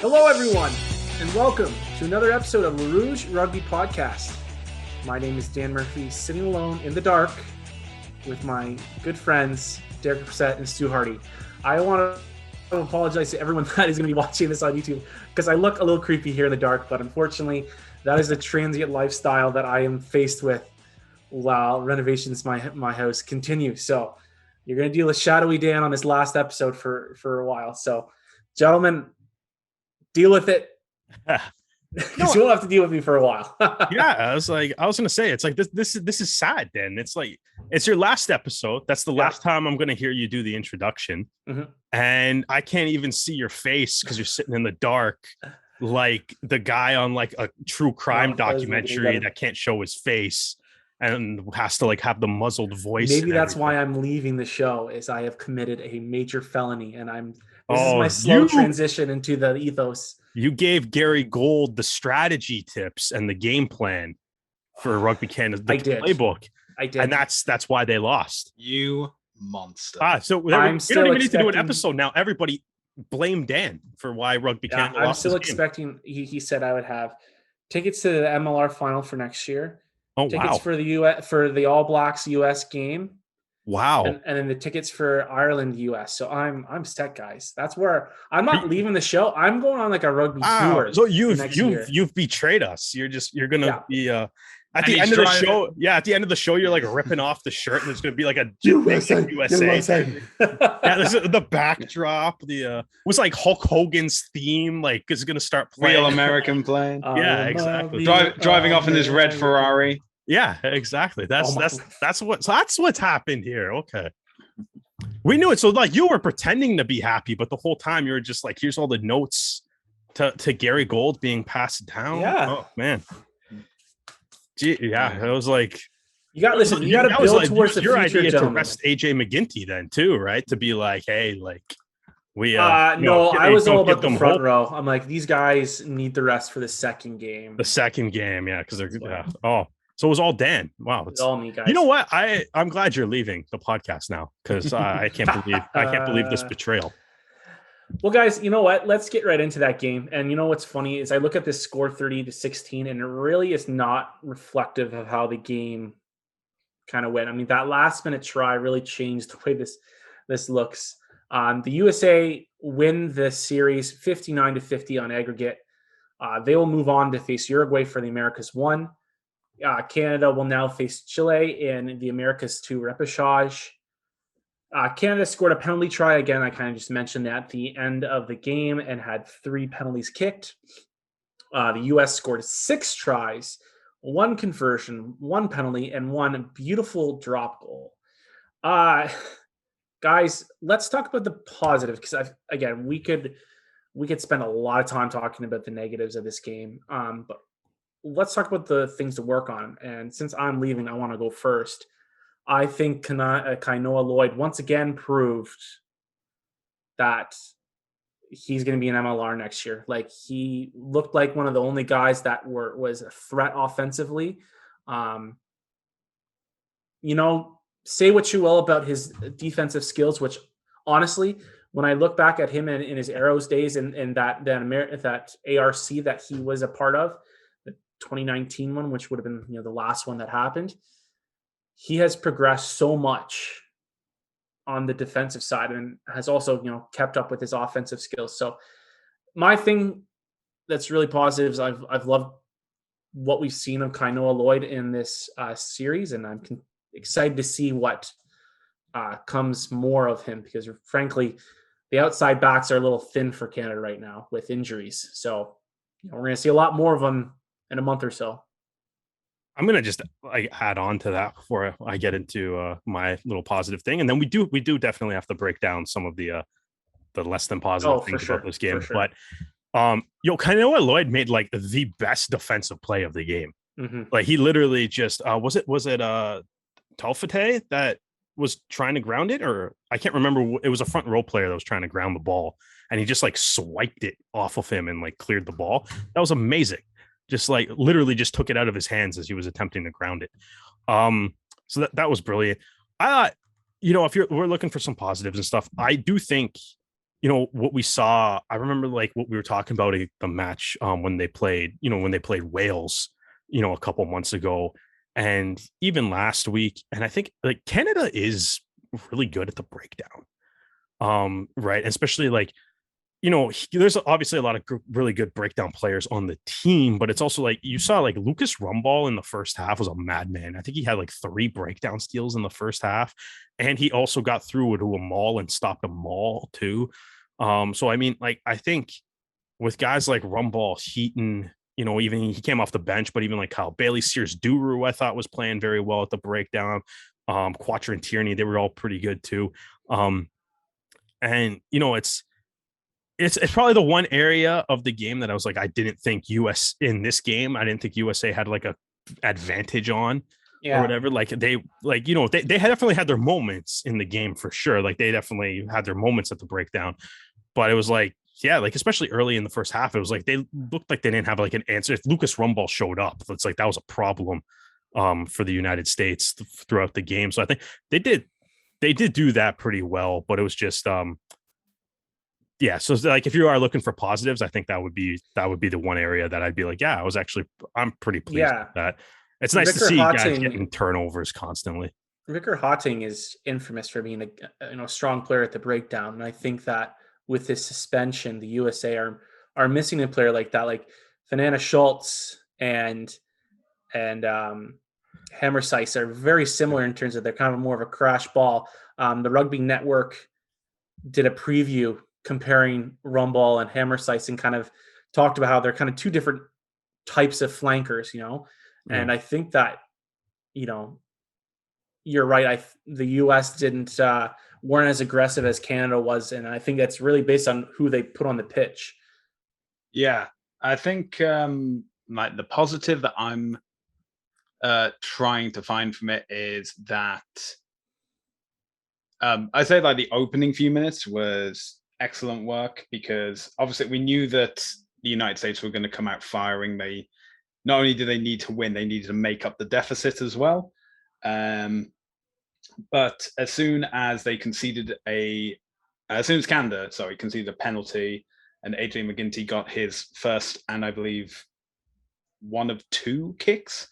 Hello, everyone, and welcome to another episode of the Rouge Rugby podcast. My name is Dan Murphy, sitting alone in the dark with my good friends, Derek Brissett and Stu Hardy. I want to apologize to everyone that is going to be watching this on YouTube because I look a little creepy here in the dark, but unfortunately, that is a transient lifestyle that I am faced with while renovations my house continue. So you're going to deal with Shadowy Dan on this last episode for a while. So, gentlemen, deal with it. Because you'll have to deal with me for a while. Yeah, I was going to say, it's like this is sad, Dan. It's like it's your last episode. That's the last time I'm going to hear you do the introduction. Mm-hmm. And I can't even see your face because you're sitting in the dark, like the guy on like a true crime documentary that can't show his face and has to like have the muzzled voice. Maybe that's why I'm leaving the show, is I have committed a major felony, and this is my slow transition into the ethos. You gave Gary Gold the strategy tips and the game plan for Rugby Canada, the playbook. I did. And that's why they lost. You monster. So we don't even need to do an episode now. Everybody blame Dan for why Rugby Canada lost. I'm still expecting, he said I would have tickets to the MLR final for next year. Oh, tickets for the All Blacks US game. Wow. And then the tickets for Ireland US. So I'm set, guys. That's where I'm not leaving the show. I'm going on like a rugby tour. So you've betrayed us. You're gonna be at the end of the show. Yeah, at the end of the show, you're like ripping off the shirt, and there's gonna be like a USA. Yeah, this is the backdrop. It was like Hulk Hogan's theme. Like it's gonna start playing. Real American playing. Yeah, exactly. Driving off in this red Ferrari. Yeah, exactly. That's what's happened here. Okay. We knew it. So like you were pretending to be happy, but the whole time you were just like, here's all the notes to Gary Gold being passed down. Yeah. Oh man. Gee, yeah. It was like you got to build towards the your future, idea gentlemen. to arrest AJ McGinty then too, right? To be like, hey, like we no, I was all about the front row. I'm like, these guys need the rest for the second game. The second game, yeah, because they're So it was all Dan. Wow, it's all me, guys. You know what? I'm glad you're leaving the podcast now because I can't believe this betrayal. Well, guys, you know what? Let's get right into that game. And you know what's funny is I look at this score 30-16, and it really is not reflective of how the game kind of went. I mean, that last minute try really changed the way this looks. The USA win the series 59-50 on aggregate. They will move on to face Uruguay for the Americas 1. Canada will now face Chile in the Americas 2 repechage. Canada scored a penalty try. Again, I kind of just mentioned that at the end of the game and had 3 penalties kicked. The U.S. scored 6 tries, 1 conversion, 1 penalty, and 1 beautiful drop goal. Guys, let's talk about the positive because we could spend a lot of time talking about the negatives of this game. But let's talk about the things to work on. And since I'm leaving, I want to go first. I think Kainoa Lloyd once again proved that he's going to be an MLR next year. Like he looked like one of the only guys that was a threat offensively. Say what you will about his defensive skills, which honestly, when I look back at him in his Arrows days and that ARC that he was a part of, the 2019 one, which would have been the last one that happened, he has progressed so much on the defensive side and has also kept up with his offensive skills. So my thing that's really positive is I've loved what we've seen of Kainoa Lloyd in this series, and I'm excited to see what comes more of him because frankly the outside backs are a little thin for Canada right now with injuries. So we're going to see a lot more of them in a month or so. I'm going to just add on to that before I get into my little positive thing. And then we do definitely have to break down some of the less than positive things about this game. Sure. But Kainoa Lloyd made like the best defensive play of the game. Mm-hmm. Like he literally just was it Talfate that was trying to ground it, or I can't remember. It was a front row player that was trying to ground the ball, and he just like swiped it off of him and like cleared the ball. That was amazing. Just like literally just took it out of his hands as he was attempting to ground it. So that was brilliant. I thought, if we're looking for some positives and stuff, I do think what we saw, I remember like what we were talking about the match when they played Wales, a couple months ago, and even last week. And I think like Canada is really good at the breakdown. Right. Especially like, there's obviously a lot of really good breakdown players on the team, but it's also like you saw like Lucas Rumball in the first half was a madman. I think he had like 3 breakdown steals in the first half, and he also got through to a maul and stopped a maul too. So I mean, like I think with guys like Rumball, Heaton, even he came off the bench, but even like Kyle Bailey, Sears Duru, I thought was playing very well at the breakdown. Quattro and Tierney, they were all pretty good too. And it's probably the one area of the game that I was like, I didn't think US in this game, I didn't think USA had like a advantage on or whatever. Like they definitely had their moments in the game for sure. Like they definitely had their moments at the breakdown, but it was like, yeah, like especially early in the first half, it was like they looked like they didn't have like an answer. If Lucas Rumball showed up, it's like that was a problem for the United States throughout the game. So I think they did do that pretty well, but it was just yeah. So like if you are looking for positives, I think that would be the one area that I'd be like, yeah, I'm pretty pleased with that. It's nice to see guys getting turnovers constantly. Ricker Hotting is infamous for being a strong player at the breakdown, and I think that with this suspension, the USA are missing a player like that, like Fernanda Schultz and Hammersice are very similar in terms of they're kind of more of a crash ball. The Rugby Network did a preview comparing Rumball and Hammersice and kind of talked about how they're kind of 2 different types of flankers, and I think that, you're right. The U.S. weren't as aggressive as Canada was, and I think that's really based on who they put on the pitch. Yeah, I think like the positive that I'm trying to find from it is that I say like the opening few minutes was excellent work, because obviously we knew that the United States were going to come out firing. They not only did they need to win, they needed to make up the deficit as well. But as soon as Canada, conceded a penalty, and Adrian McGinty got his first and I believe one of 2 kicks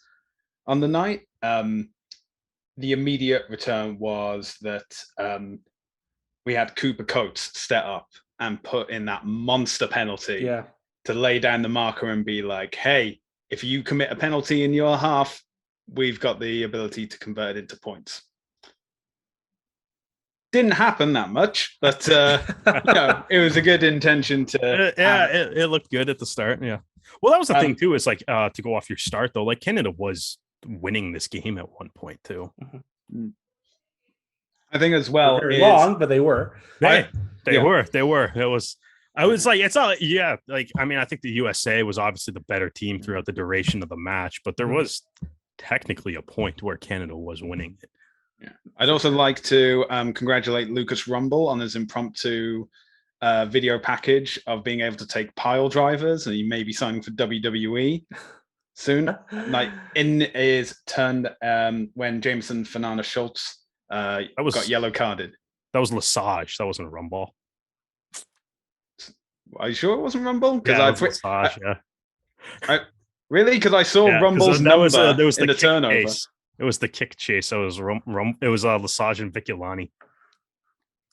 on the night, the immediate return was that we had Cooper Coates step up and put in that monster penalty to lay down the marker and be like, hey, if you commit a penalty in your half, we've got the ability to convert it into points. Didn't happen that much, but it was a good intention to. It looked good at the start. Yeah. Well, that was the thing too. Is like to go off your start though. Like Canada was winning this game at one point too. Mm-hmm. I think as well. Very long, but they were. They were. It was. I was like, it's all. Yeah. Like I mean, I think the USA was obviously the better team throughout the duration of the match, but there was technically a point where Canada was winning it. Yeah. I'd also like to congratulate Lucas Rumball on his impromptu video package of being able to take pile drivers, and he may be signing for WWE soon. Like in his turn when Jameson Fernanda Schultz got yellow carded. That was Lesage. That wasn't Rumball. Are you sure it wasn't Rumball? Because Lesage. Really? Because I saw Rumball's number in the turnover. Chase. It was the kick chase. So it was it was Lesage and Vicilani.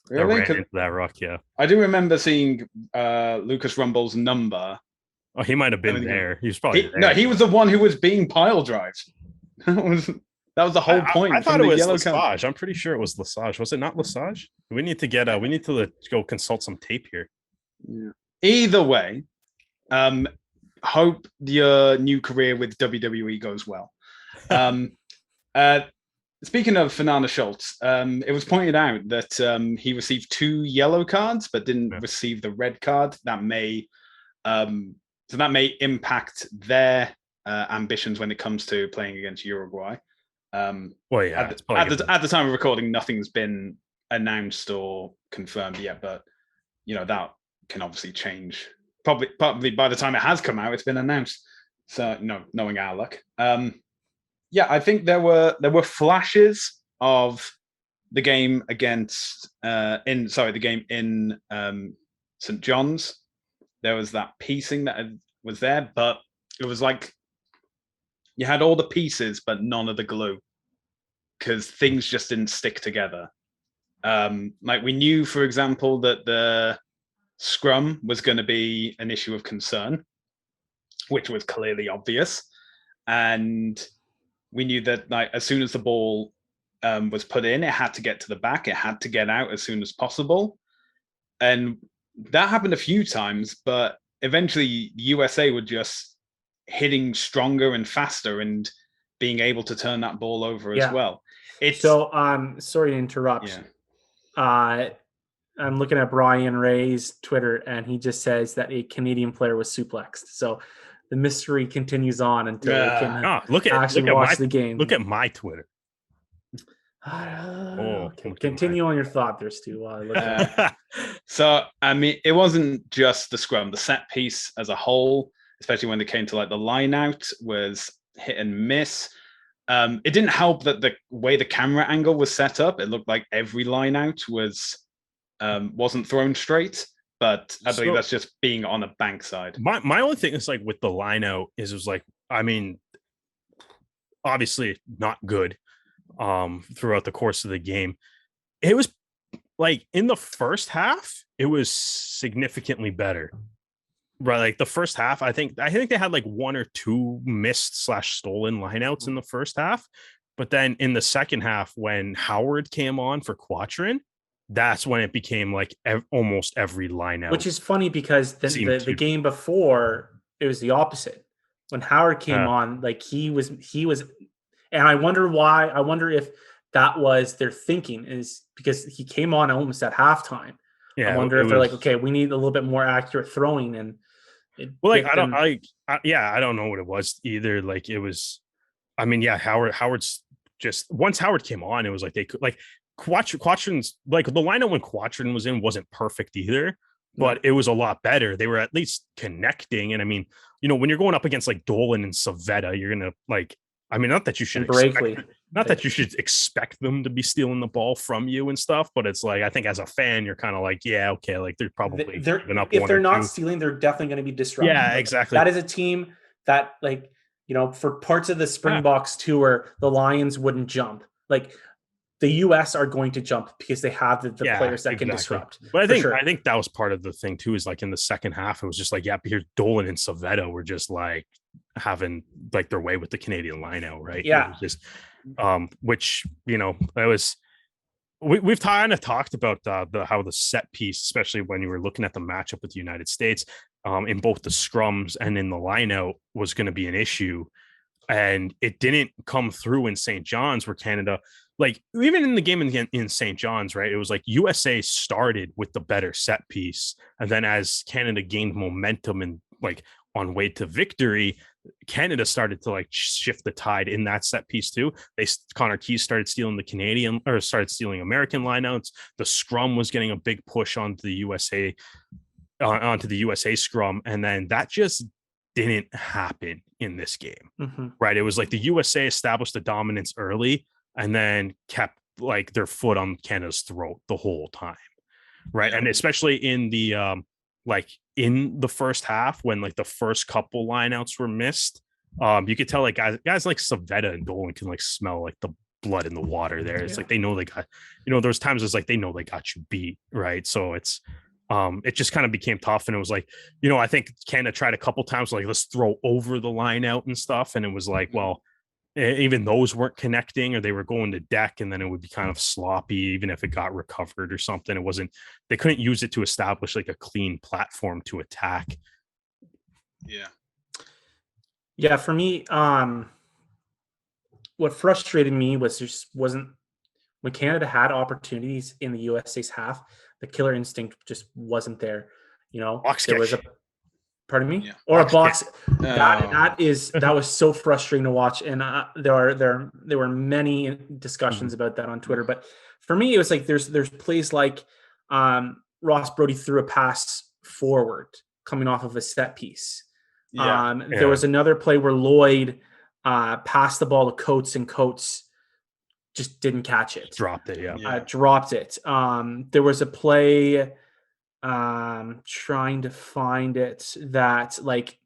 Really? That ran into that rock, yeah. I do remember seeing Lucas Rumball's number. Oh, he might have been there. He was probably there. No, he was the one who was being pile drived. That was the whole point. I thought it was Lesage. I'm pretty sure it was Lesage. Was it not Lesage? We need to go consult some tape here. Yeah. Either way, hope your new career with WWE goes well. Speaking of Fernanda Schultz, it was pointed out that he received 2 yellow cards but didn't receive the red card. That may impact their ambitions when it comes to playing against Uruguay. At the time of recording, nothing's been announced or confirmed yet, but that can obviously change. Probably by the time it has come out, it's been announced. So knowing our luck. I think there were flashes of the game in St. John's, there was that piecing that was there, but it was like you had all the pieces, but none of the glue, because things just didn't stick together. Like we knew, for example, that the scrum was going to be an issue of concern, which was clearly obvious. And we knew that like as soon as the ball was put in, it had to get to the back. It had to get out as soon as possible. And that happened a few times, but eventually USA were just hitting stronger and faster and being able to turn that ball over as well. So sorry to interrupt. Yeah. I'm looking at Brian Ray's Twitter, and he just says that a Canadian player was suplexed. So the mystery continues on until they can actually watch the game. Look at my Twitter. Okay. Continue on your thought there, Stu. So, I mean, it wasn't just the scrum. The set piece as a whole, especially when it came to like the line out, was hit and miss. It didn't help that the way the camera angle was set up, it looked like every line out wasn't thrown straight. But I believe that's just being on a bank side. My only thing is like with the line out is it was like, I mean, obviously not good throughout the course of the game. It was like in the first half, it was significantly better. Right, like the first half, I think they had like one or two missed / stolen lineouts in the first half, but then in the second half, when Howard came on for Quattrin, that's when it became like almost every lineout. Which is funny because the game before it was the opposite. When Howard came on, like he was, and I wonder why. I wonder if that was their thinking, is because he came on almost at halftime. Yeah, I wonder if they're like, okay, we need a little bit more accurate throwing. And I don't know what it was either. Like it was, I mean, yeah, Howard's just, once Howard came on, it was like they could, like Quattrin's, like the lineup when Quattrin was in wasn't perfect either, but it was a lot better. They were at least connecting. And I mean, you know, when you're going up against like Dolan and Savetta, you're gonna like, I mean, not that you should expect them to be stealing the ball from you and stuff, but it's like, I think as a fan, you're kind of like, yeah, okay, like they're probably if they're not stealing, they're definitely going to be disruptive. Yeah, exactly. That is a team that, like, you know, for parts of the Springboks tour, the Lions wouldn't jump. Like the US are going to jump because they have the players that can disrupt. But I think that was part of the thing too, is like in the second half, it was just like, yeah, here Dolan and Savetta were just like having like their way with the Canadian lineout, right? Yeah. Just which, you know, it was, we've kind of talked about how the set piece, especially when you were looking at the matchup with the United States, in both the scrums and in the lineout, was going to be an issue. And it didn't come through in St. John's, where Canada, like even in the game in St. John's, right, it was like USA started with the better set piece, and then as Canada gained momentum and like on way to victory, Canada started to like shift the tide in that set piece too. Connor Keys started stealing American lineouts. The scrum was getting a big push onto the USA scrum, and then that just didn't happen in this game. Right? It was like the USA established the dominance early and then kept like their foot on Canada's throat the whole time. Right. And especially in the like in the first half, when like the first couple lineouts were missed, you could tell like guys like Savetta and Dolan can like smell like the blood in the water there. It's like they know they got, you know, there's times it's like they know they got you beat, right? So it's it just kind of became tough. And it was like, you know, I think Canada tried a couple times, like, let's throw over the line out and stuff. And it was like, well, even those weren't connecting, or they were going to deck, and then it would be kind of sloppy, even if it got recovered or something. It wasn't, they couldn't use it to establish like a clean platform to attack. Yeah. For me, what frustrated me was just wasn't, when Canada had opportunities in the USA's half, the killer instinct just wasn't there. You know, there was a, pardon me, or a box. That was so frustrating to watch. And there were many discussions about that on Twitter. But for me, it was like, there's plays like Ross Brody threw a pass forward coming off of a set piece. There was another play where Lloyd passed the ball to Coates, and Coates just didn't catch it. Dropped it. Dropped it. There was a play Trying to find it, that like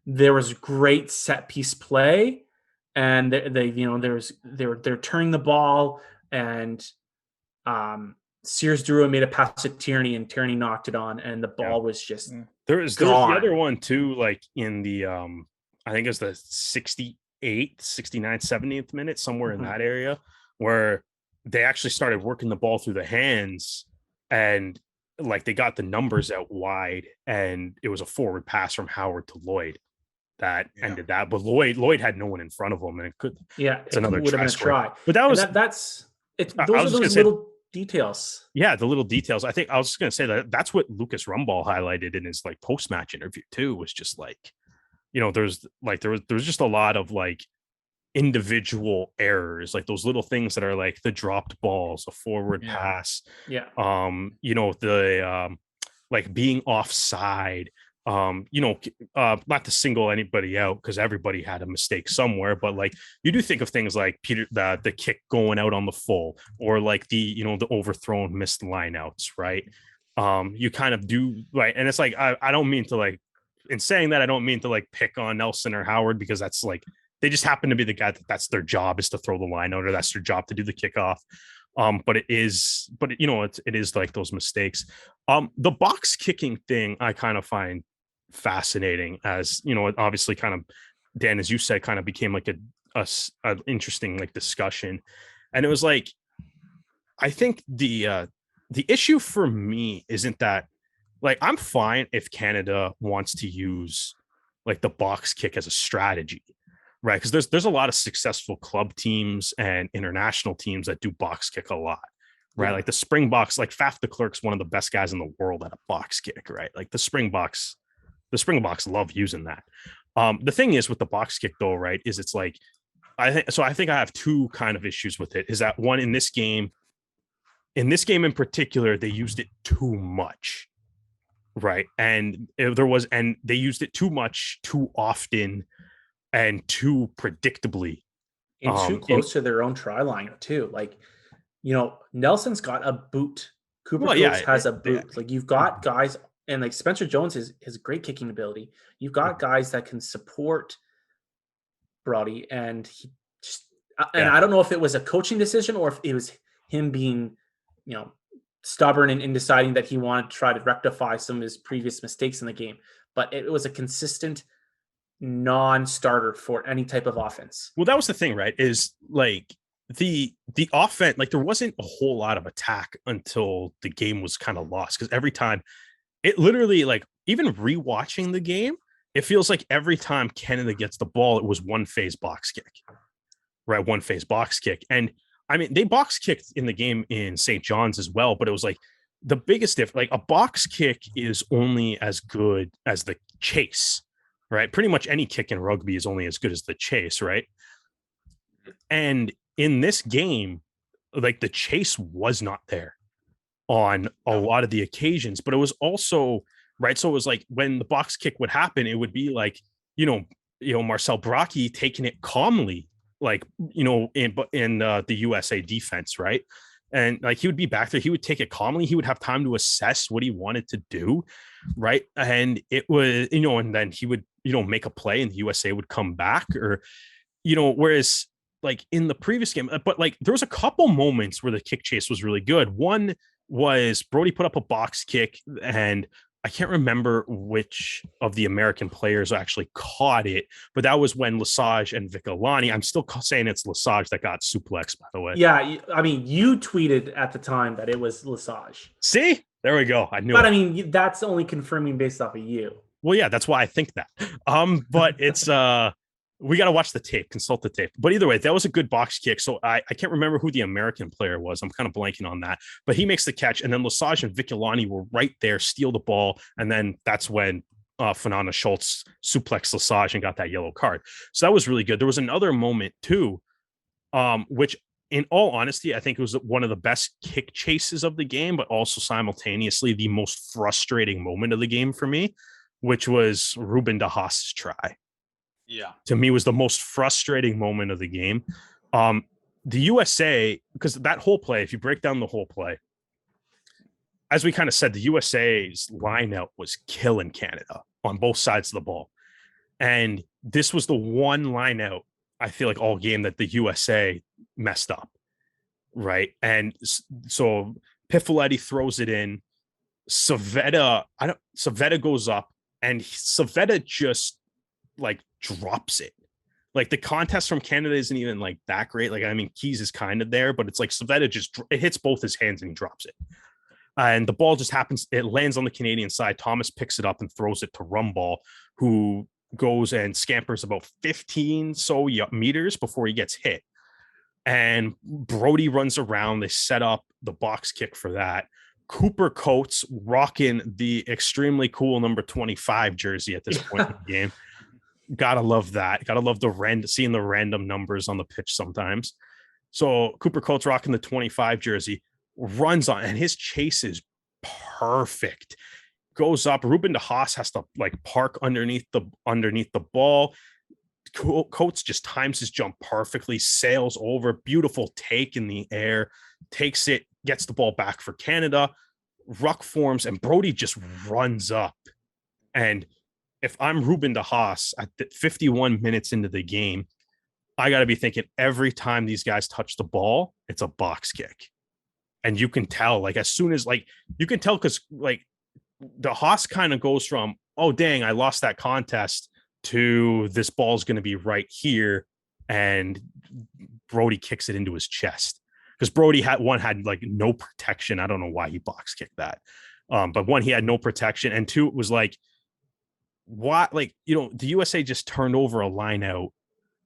there was great set piece play, and they they're turning the ball, and Sears drew and made a pass to Tierney, and Tierney knocked it on, and the ball was just there's the other one too, like in the I think it was the 68th, 69th, 70th minute, somewhere in that area, where they actually started working the ball through the hands, and like they got the numbers out wide, and it was a forward pass from Howard to Lloyd that ended that. But Lloyd had no one in front of him, and it's another would have been a try. But that was that's it. Those are those little details. Yeah, the little details. I think I was just gonna say that's what Lucas Rumball highlighted in his like post-match interview too, was just like, there was just a lot of like individual errors, like those little things that are like the dropped balls, a forward pass, the like being offside, not to single anybody out because everybody had a mistake somewhere, but like you do think of things like the kick going out on the full, or like the overthrown missed lineouts, right? You kind of do, right? And it's like I don't mean to, like, in saying that, I don't mean to like pick on Nelson or Howard, because that's like they just happen to be the guy that's their job, is to throw the line out, or that's their job to do the kickoff. But it is like those mistakes. The box kicking thing I kind of find fascinating, as it obviously kind of, Dan, as you said, kind of became like a interesting like discussion. And it was like, I think the issue for me isn't that, like, I'm fine if Canada wants to use like the box kick as a strategy, right? Because there's a lot of successful club teams and international teams that do box kick a lot, right? Like the Springboks, like Faf de Klerk's one of the best guys in the world at a box kick, right? Like the Springboks love using that. The thing is with the box kick though, right, is it's like, I think I have two kind of issues with it. Is that one, in this game in particular, they used it too much, right? And they used it too much, too often, and too predictably, and too close to their own try line too. Like, Nelson's got a boot. Cooper Phillips has a boot. Like, you've got guys, and like Spencer Jones has great kicking ability. You've got guys that can support Brody, and he just I don't know if it was a coaching decision or if it was him being, stubborn in deciding that he wanted to try to rectify some of his previous mistakes in the game. But it was a consistent non-starter for any type of offense. Well, that was the thing, right? Is like the offense, like there wasn't a whole lot of attack until the game was kind of lost, because every time, it literally, like, even rewatching the game, it feels like every time Canada gets the ball, it was one phase box kick, right? One phase box kick. And I mean, they box kicked in the game in St. John's as well, but it was like the biggest difference. Like, a box kick is only as good as the chase, right? Pretty much any kick in rugby is only as good as the chase, right? And in this game, like, the chase was not there on a lot of the occasions, but it was also, right, so it was like when the box kick would happen, it would be like, Marcel Brockie taking it calmly, like, in the USA defense, right? And like, he would be back there, he would take it calmly, he would have time to assess what he wanted to do, right? And it was, and then he would, make a play, and the USA would come back, or, whereas like in the previous game, but like there was a couple moments where the kick chase was really good. One was Brody put up a box kick, and I can't remember which of the American players actually caught it, but that was when Lesage and Vikalani, I'm still saying it's Lesage that got suplexed, by the way. Yeah, I mean, you tweeted at the time that it was Lesage. See? There we go. I knew But it. I mean, that's only confirming based off of you. Well, yeah, that's why I think that. But it's we got to watch the tape, consult the tape. But either way, that was a good box kick. So I can't remember who the American player was. I'm kind of blanking on that. But he makes the catch, and then Lesage and Vikalani were right there, steal the ball, and then that's when Fernanda Schultz suplexed Lesage and got that yellow card. So that was really good. There was another moment too, which, in all honesty, I think it was one of the best kick chases of the game, but also simultaneously the most frustrating moment of the game for me, which was Ruben de Haas's try. Yeah. To me, was the most frustrating moment of the game. The USA, because that whole play, if you break down the whole play, as we kind of said, the USA's lineout was killing Canada on both sides of the ball. And this was the one lineout, I feel like, all game that the USA messed up. Right. And so Pifoletti throws it in. Savetta goes up, and Savetta just like drops it. Like the contest from Canada isn't even like that great. Like, I mean, Keys is kind of there, but it's like Savetta it hits both his hands and he drops it. And the ball just happens, it lands on the Canadian side. Thomas picks it up and throws it to Rumball, who goes and scampers about 15 meters before he gets hit. And Brody runs around. They set up the box kick for that. Cooper Coates rocking the extremely cool number 25 jersey at this point in the game. Gotta love that. Gotta love seeing the random numbers on the pitch sometimes. So Cooper Coates rocking the 25 jersey, runs on, and his chase is perfect. Goes up. Ruben de Haas has to like park underneath the ball. Coates just times his jump perfectly, sails over, beautiful take in the air, takes it, gets the ball back for Canada. Ruck forms, and Brody just runs up. And if I'm Ruben de Haas at 51 minutes into the game, I got to be thinking every time these guys touch the ball, it's a box kick. And you can tell, like, as soon as, like, you can tell because, like, de Haas kind of goes from, oh, dang, I lost that contest, to this ball's going to be right here, and Brody kicks it into his chest because Brody had like no protection. I don't know why he box kicked that, but one, he had no protection, and two, it was like, what, like, you know, the USA just turned over a line out.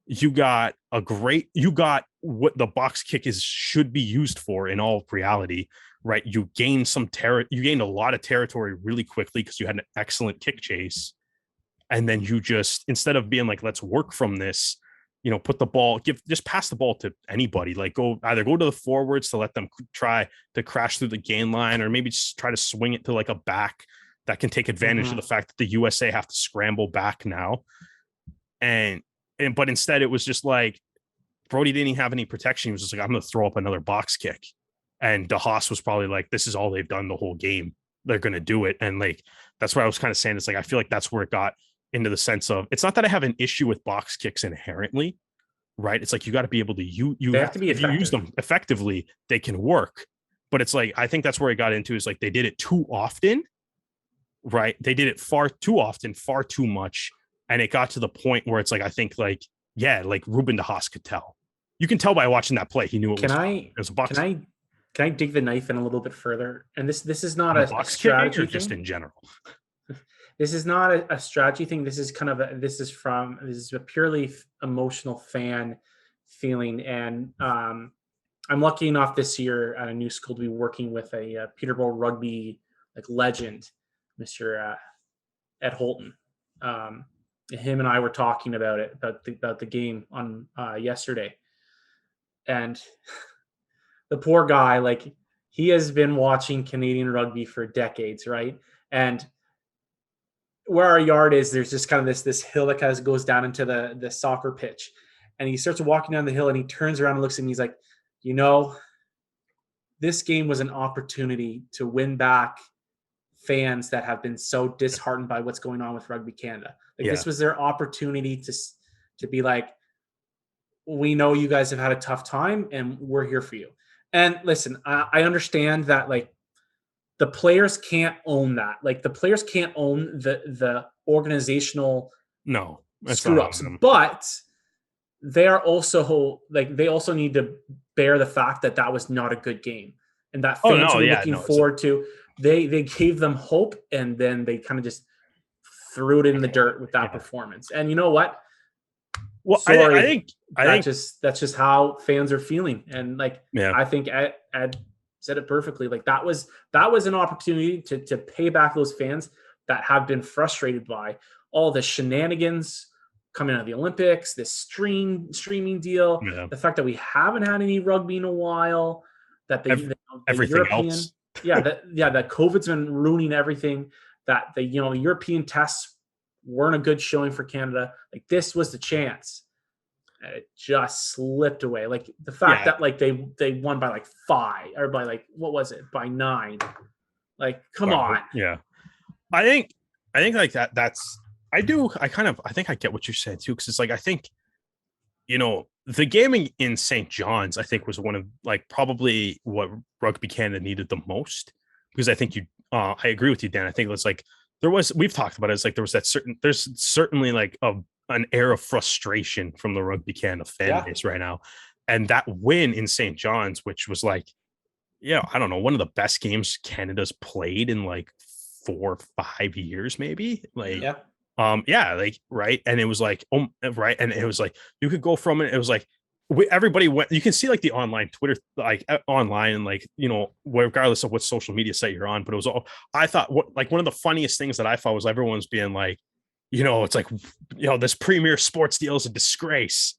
You got what the box kick should be used for in all reality, right? You gained a lot of territory really quickly because you had an excellent kick chase. And then you just, instead of being like, let's work from this, you know, just pass the ball to anybody, like either go to the forwards to let them try to crash through the gain line, or maybe just try to swing it to like a back that can take advantage of the fact that the USA have to scramble back now. But instead it was just like, Brody didn't even have any protection. He was just like, I'm going to throw up another box kick. And de Haas was probably like, this is all they've done the whole game. They're going to do it. And like, that's what I was kind of saying. It's like, I feel like that's where it got into the sense of, it's not that I have an issue with box kicks inherently, right? It's like, you got to be able to if you use them effectively, they can work. But it's like, I think that's where it got into, is like, they did it too often, right? They did it far too often, far too much. And it got to the point where it's like, I think like, yeah, like Ruben de Haas could tell. You can tell by watching that play. He knew it was a box. Can I dig the knife in a little bit further? And this is not a strategy thing, just in general. This is not a strategy thing. This is kind of this is a purely emotional fan feeling. And I'm lucky enough this year at a new school to be working with a Peterborough rugby like legend, Mr. Ed Holton. Him and I were talking about the game on yesterday, and the poor guy, like, he has been watching Canadian rugby for decades, right? And where our yard is, there's just kind of this hill that kind of goes down into the soccer pitch. And he starts walking down the hill, and he turns around and looks at me. He's like, you know, this game was an opportunity to win back fans that have been so disheartened by what's going on with Rugby Canada. Like, this was their opportunity to be like, we know you guys have had a tough time and we're here for you. And listen, I understand that, like, the players can't own that. Like, the players can't own the organizational screw ups, but they are also like, they also need to bear the fact that was not a good game, and that fans were looking forward to. They gave them hope, and then they kind of just threw it in the dirt with that performance. And you know what? Well, sorry, I think that's just how fans are feeling. And like, I think Ed said it perfectly. Like, that was an opportunity to pay back those fans that have been frustrated by all the shenanigans coming out of the Olympics, this streaming deal, the fact that we haven't had any rugby in a while, that the everything European, else. that COVID's been ruining everything, that the European tests weren't a good showing for Canada. Like, this was the chance. And it just slipped away. Like, the fact that like they won by like 5, or by like, what was it? By 9. Like, come on. Yeah. I think like that's I think I get what you're saying too, because it's like I think, you know, the gaming in St. John's, I think, was one of like probably what Rugby Canada needed the most, because I think I agree with you, Dan. I think it was like we've talked about it. It's like there's certainly like an air of frustration from the Rugby Canada fan base right now, and that win in St. John's, which was like, I don't know, one of the best games Canada's played in like 4 or 5 years, maybe. Like, like, right. And it was like, right. And it was like, you could go from it. It was like, everybody went, you can see like the online Twitter, like online, and like, you know, regardless of what social media site you're on, but it was all, I thought like one of the funniest things that I thought was everyone's being like, you know, it's like, you know, this premier sports deal is a disgrace,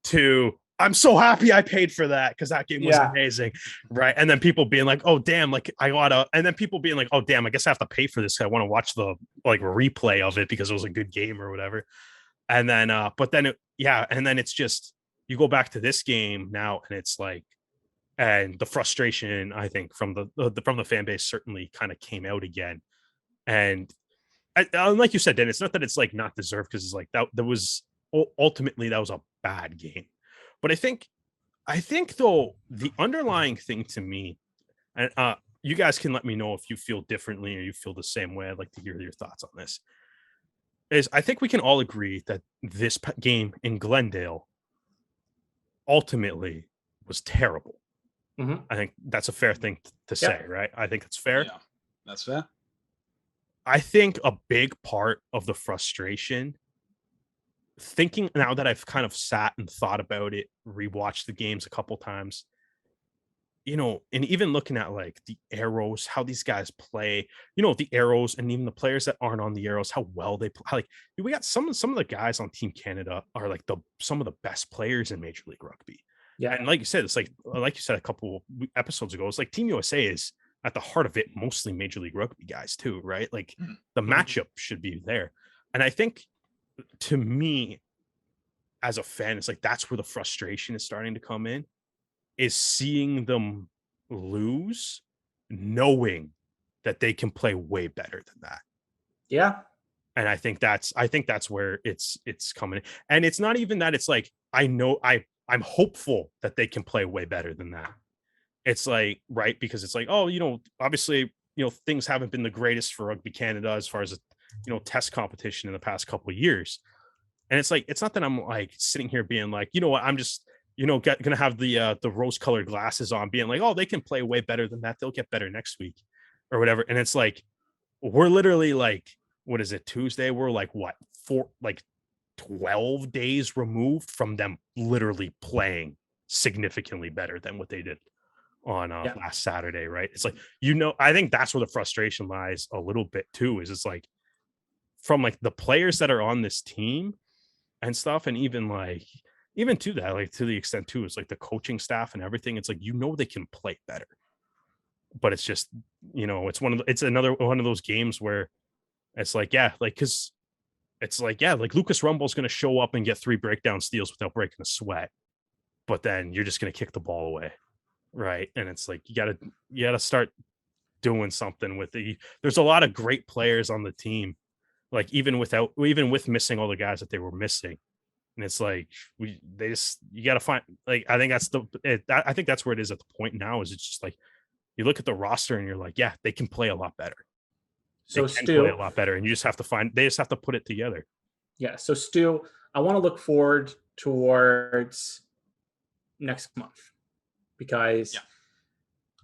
to I'm so happy I paid for that because that game was amazing, right? And then people being like, "Oh damn!" Like I gotta, and then people being like, "Oh damn!" I guess I have to pay for this. I want to watch the like replay of it because it was a good game or whatever. And then, but then, and then it's just you go back to this game now, and it's like, and the frustration I think from the fan base certainly kind of came out again. And like you said, Dan, it's not that it's like not deserved, because it's like that was ultimately that was a bad game. But I think though the underlying thing to me, and you guys can let me know if you feel differently or you feel the same way. I'd like to hear your thoughts on this. Is I think we can all agree that this game in Glendale ultimately was terrible. Mm-hmm. I think that's a fair thing to say, right? I think it's fair. Yeah, that's fair. I think a big part of the frustration, thinking now that I've kind of sat and thought about it, rewatched the games a couple times, you know, and even looking at like the arrows, how these guys play, you know, the arrows, and even the players that aren't on the arrows, how well they play. Like we got some of the guys on Team Canada are like some of the best players in Major League Rugby. Yeah, and like you said, it's like you said a couple episodes ago, it's like Team USA is at the heart of it, mostly Major League Rugby guys too, right? Like the matchup should be there, and I think, to me as a fan, it's like that's where the frustration is starting to come in, is seeing them lose, knowing that they can play way better than that. Yeah. And I think that's where it's coming. And it's not even that, it's like, I'm hopeful that they can play way better than that. It's like, right, because it's like, oh, you know, obviously, you know, things haven't been the greatest for Rugby Canada as far as, you know, test competition in the past couple of years. And it's like, it's not that I'm like sitting here being like, you know what, I'm just, you know, gonna have the rose-colored glasses on, being like, oh, they can play way better than that, they'll get better next week or whatever. And it's like, we're literally like, what is it, Tuesday? We're like, what, 12 days removed from them literally playing significantly better than what they did on last Saturday, right? It's like, you know, I think that's where the frustration lies a little bit too, is it's like, from like the players that are on this team and stuff, and even to that, like to the extent too, it's like the coaching staff and everything, it's like, you know, they can play better, but it's just, you know, it's another one of those games where it's like, because it's like, like Lucas Rumble's going to show up and get 3 breakdown steals without breaking a sweat, but then you're just going to kick the ball away, right? And it's like, you gotta start doing something with it. There's a lot of great players on the team, like even with missing all the guys that they were missing. And it's like, you got to find, like, I think I think that's where it is at the point now, is it's just like, you look at the roster and you're like, yeah, they can play a lot better. So they can play a lot better, and you just have to they just have to put it together. Yeah. So Stu, I want to look forward towards next month, because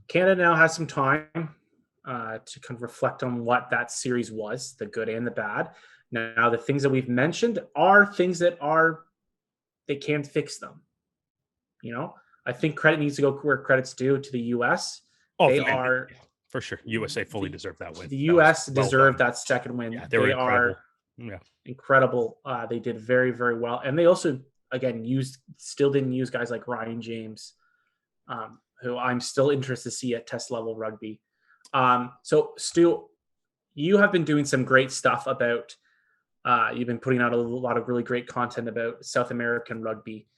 Canada now has some time to kind of reflect on what that series was, the good and the bad. Now, the things that we've mentioned are things that they can fix them. You know, I think credit needs to go where credit's due to the U.S. Oh, they are, for sure. USA fully deserved that win. The U.S. deserved that second win. Yeah, they are incredible. They did very, very well, and they also again still didn't use guys like Ryan James, who I'm still interested to see at test level rugby. So Stu, you have been doing some great stuff about. You've been putting out a lot of really great content about South American rugby.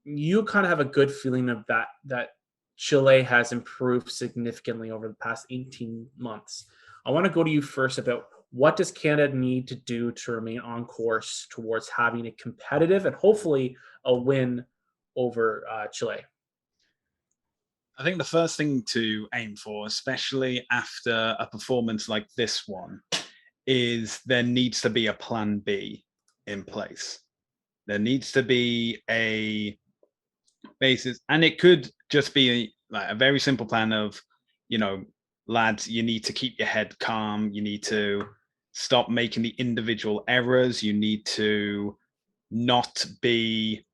You kind of have a good feeling of that Chile has improved significantly over the past 18 months. I want to go to you first about what does Canada need to do to remain on course towards having a competitive and hopefully a win over Chile? I think the first thing to aim for, especially after a performance like this one, is there needs to be a plan B in place. There needs to be a basis, and it could just be like a very simple plan of, lads, you need to keep your head calm. You need to stop making the individual errors. You need to not be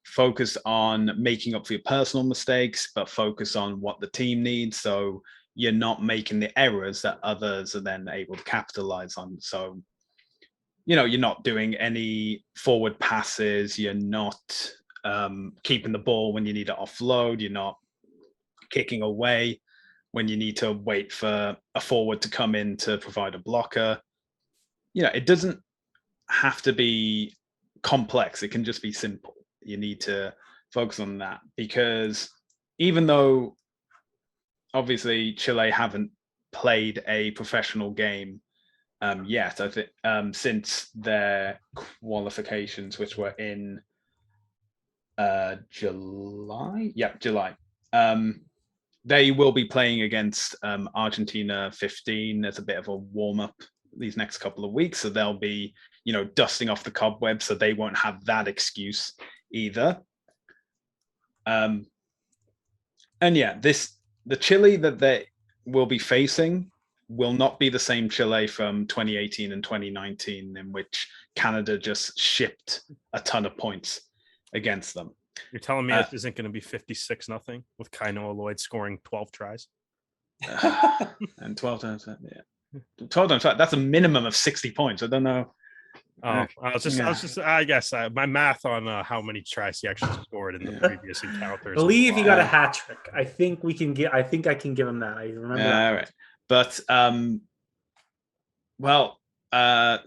focused on making up for your personal mistakes, but focus on what the team needs. So you're not making the errors that others are then able to capitalize on. So, you're not doing any forward passes. You're not keeping the ball when you need to offload. You're not kicking away when you need to wait for a forward to come in to provide a blocker. It doesn't have to be complex. It can just be simple. You need to focus on that, because even though obviously Chile haven't played a professional game yet, I think since their qualifications, which were in July. Yeah, July. They will be playing against Argentina 15 as a bit of a warm-up these next couple of weeks. So they'll be, dusting off the cobwebs, so they won't have that excuse either. And yeah, the Chile that they will be facing will not be the same Chile from 2018 and 2019, in which Canada just shipped a ton of points against them. You're telling me it isn't going to be 56-0 with Kainoa Lloyd scoring 12 tries? And 12 times that, yeah. 12 times that, that's a minimum of 60 points. I don't know. Oh, I guess my math on how many tries he actually scored in the previous encounters. I believe he got a hat trick. I think I can give him that. I remember that. All right. But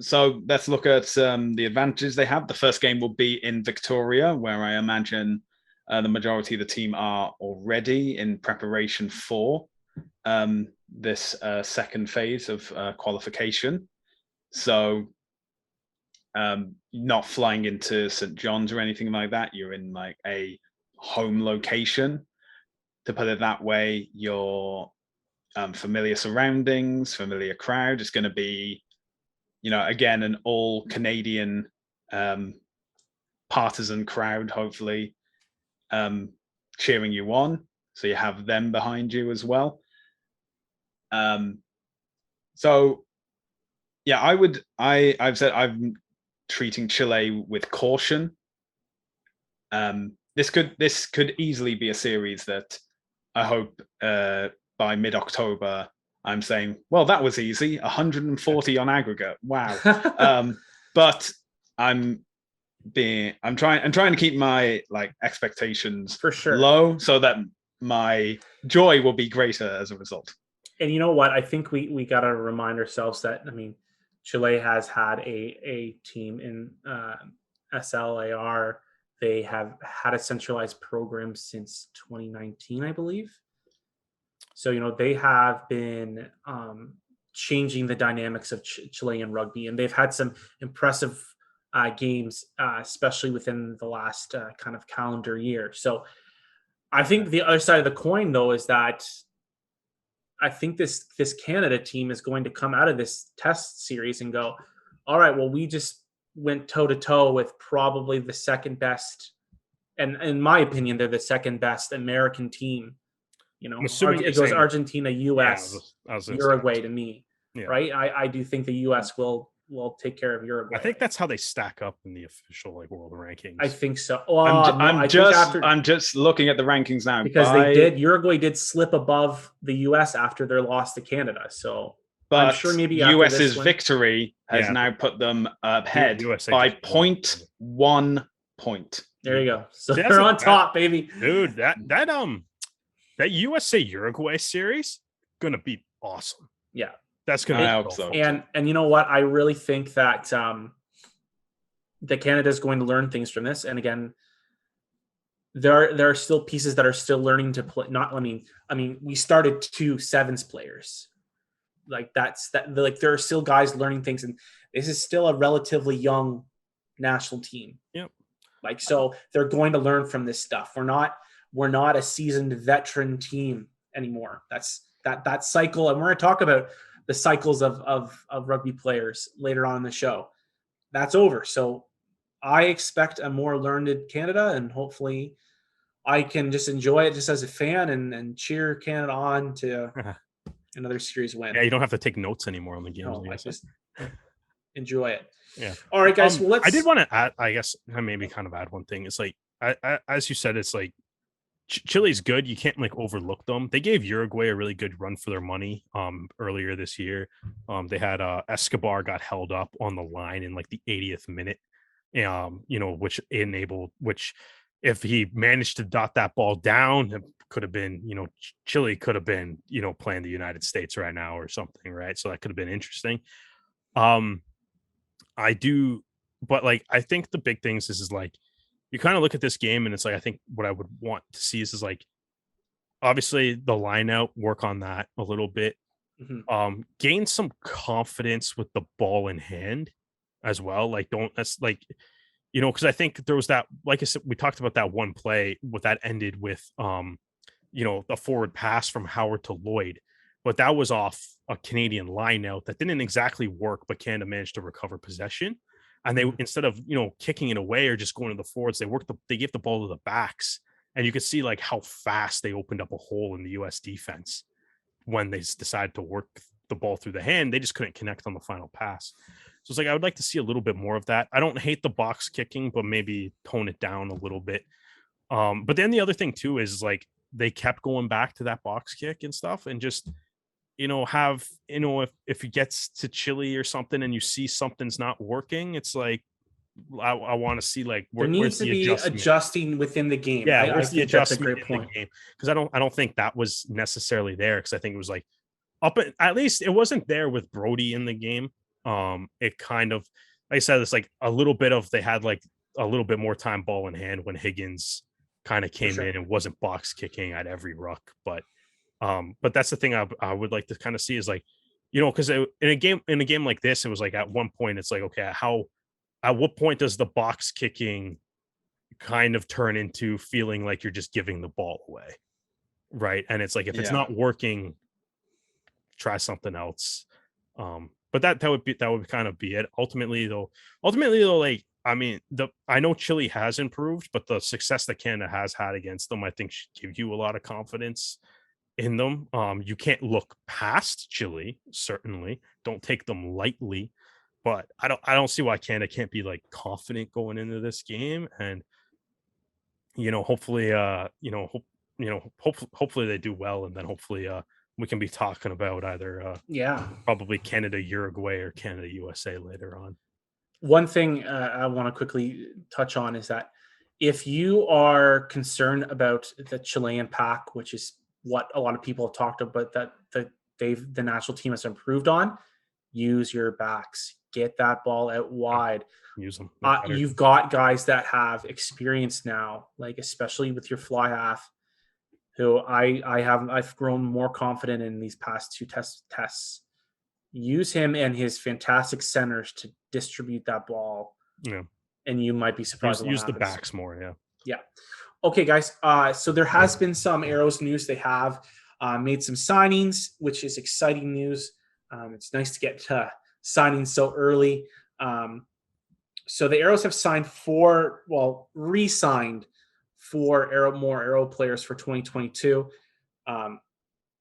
so let's look at the advantages they have. The first game will be in Victoria, where I imagine the majority of the team are already in preparation for this second phase of qualification. So not flying into St. John's or anything like that. You're in like a home location, to put it that way. Your familiar surroundings, familiar crowd. It's going to be, again, an all Canadian partisan crowd, hopefully, cheering you on. So you have them behind you as well. So yeah, I've said I'm treating Chile with caution. This could easily be a series that I hope by mid-October I'm saying, well, that was easy, 140 on aggregate. Wow. But I'm trying to keep my expectations for sure low, so that my joy will be greater as a result. And you know what? I think we got to remind ourselves that, Chile has had a team in SLAR. They have had a centralized program since 2019, I believe. So, they have been changing the dynamics of Chilean rugby, and they've had some impressive games, especially within the last kind of calendar year. So I think the other side of the coin, though, is that I think this Canada team is going to come out of this test series and go, all right, well, we just went toe-to-toe with probably the second best, and in my opinion, they're the second best American team. It goes Argentina, US, Uruguay to me, right? I do think the US will take care of Uruguay. I think that's how they stack up in the official world rankings. I think so. Well, I'm just looking at the rankings now, because Uruguay did slip above the US after their loss to Canada. So, but I'm sure maybe US's victory has now put them ahead by 0.1 point. There you go. So they're on top, baby. Dude, that USA Uruguay series gonna be awesome. Yeah. That's gonna be awesome. So. And you know what? I really think that Canada is going to learn things from this. And again, there are still pieces that are still learning to play. Not, I mean, we started 2 sevens players. Like like there are still guys learning things, and this is still a relatively young national team. Yep. Like, so they're going to learn from this stuff. We're not a seasoned veteran team anymore. That's that cycle, and we're going to talk about the cycles of rugby players later on in the show. That's over. So I expect a more learned Canada, and hopefully I can just enjoy it just as a fan and cheer Canada on to another series win. Yeah, you don't have to take notes anymore on the games. No, I just enjoy it. Yeah. All right, guys. Well, I did want to add, I guess, maybe kind of add one thing. It's like, as you said, it's like Chile's good. You can't like overlook them. They gave Uruguay a really good run for their money earlier this year. They had Escobar got held up on the line in like the 80th minute, which if he managed to dot that ball down, it could have been, Chile could have been, playing the United States right now or something, right? So that could have been interesting. I do, but like I think the big things is like you kind of look at this game and it's like I think what I would want to see is like obviously the line out, work on that a little bit. Mm-hmm. Gain some confidence with the ball in hand as well. Like that's like, because I think there was that, like I said, we talked about that one play with that ended with the forward pass from Howard to Lloyd. But that was off a Canadian line out that didn't exactly work, but Canada managed to recover possession. And they, instead of, kicking it away or just going to the forwards, they gave the ball to the backs. And you could see like how fast they opened up a hole in the US defense when they decided to work the ball through the hand. They just couldn't connect on the final pass. So it's like, I would like to see a little bit more of that. I don't hate the box kicking, but maybe tone it down a little bit. But then the other thing too, is like, they kept going back to that box kick and stuff and just, if it gets to Chile or something and you see something's not working, it's like I want to see like there needs to be adjusting within the game. Yeah, where's the adjustment? That's a great point. Because I don't think that was necessarily there, because I think it was like at least it wasn't there with Brody in the game. It kind of, like I said, it's like a little bit of they had like a little bit more time ball in hand when Higgins kind of came in and wasn't box kicking at every ruck, but that's the thing I would like to kind of see is like, because in a game like this, it was like at one point it's like, okay, at what point does the box kicking kind of turn into feeling like you're just giving the ball away, right? And it's like if it's not working, try something else. But that would kind of be it. Ultimately though, like I mean, I know Chile has improved, but the success that Canada has had against them, I think, should give you a lot of confidence in them. You can't look past Chile, certainly. Don't take them lightly, but I don't see why Canada can't be like confident going into this game. And hopefully, hopefully they do well, and then hopefully we can be talking about either probably Canada Uruguay or Canada USA later on. One thing I want to quickly touch on is that if you are concerned about the Chilean pack, which is what a lot of people have talked about, that the national team has improved on, use your backs, get that ball out wide, use them. You've got guys that have experience now, like especially with your fly half, who I've grown more confident in these past two tests. Use him and his fantastic centers to distribute that ball. Yeah. And you might be surprised. Use the backs more. Yeah. Yeah. Okay, guys. So there has been some Arrows news. They have made some signings, which is exciting news. It's nice to get signings so early. So the Arrows have signed re-signed four more Arrow players for 2022.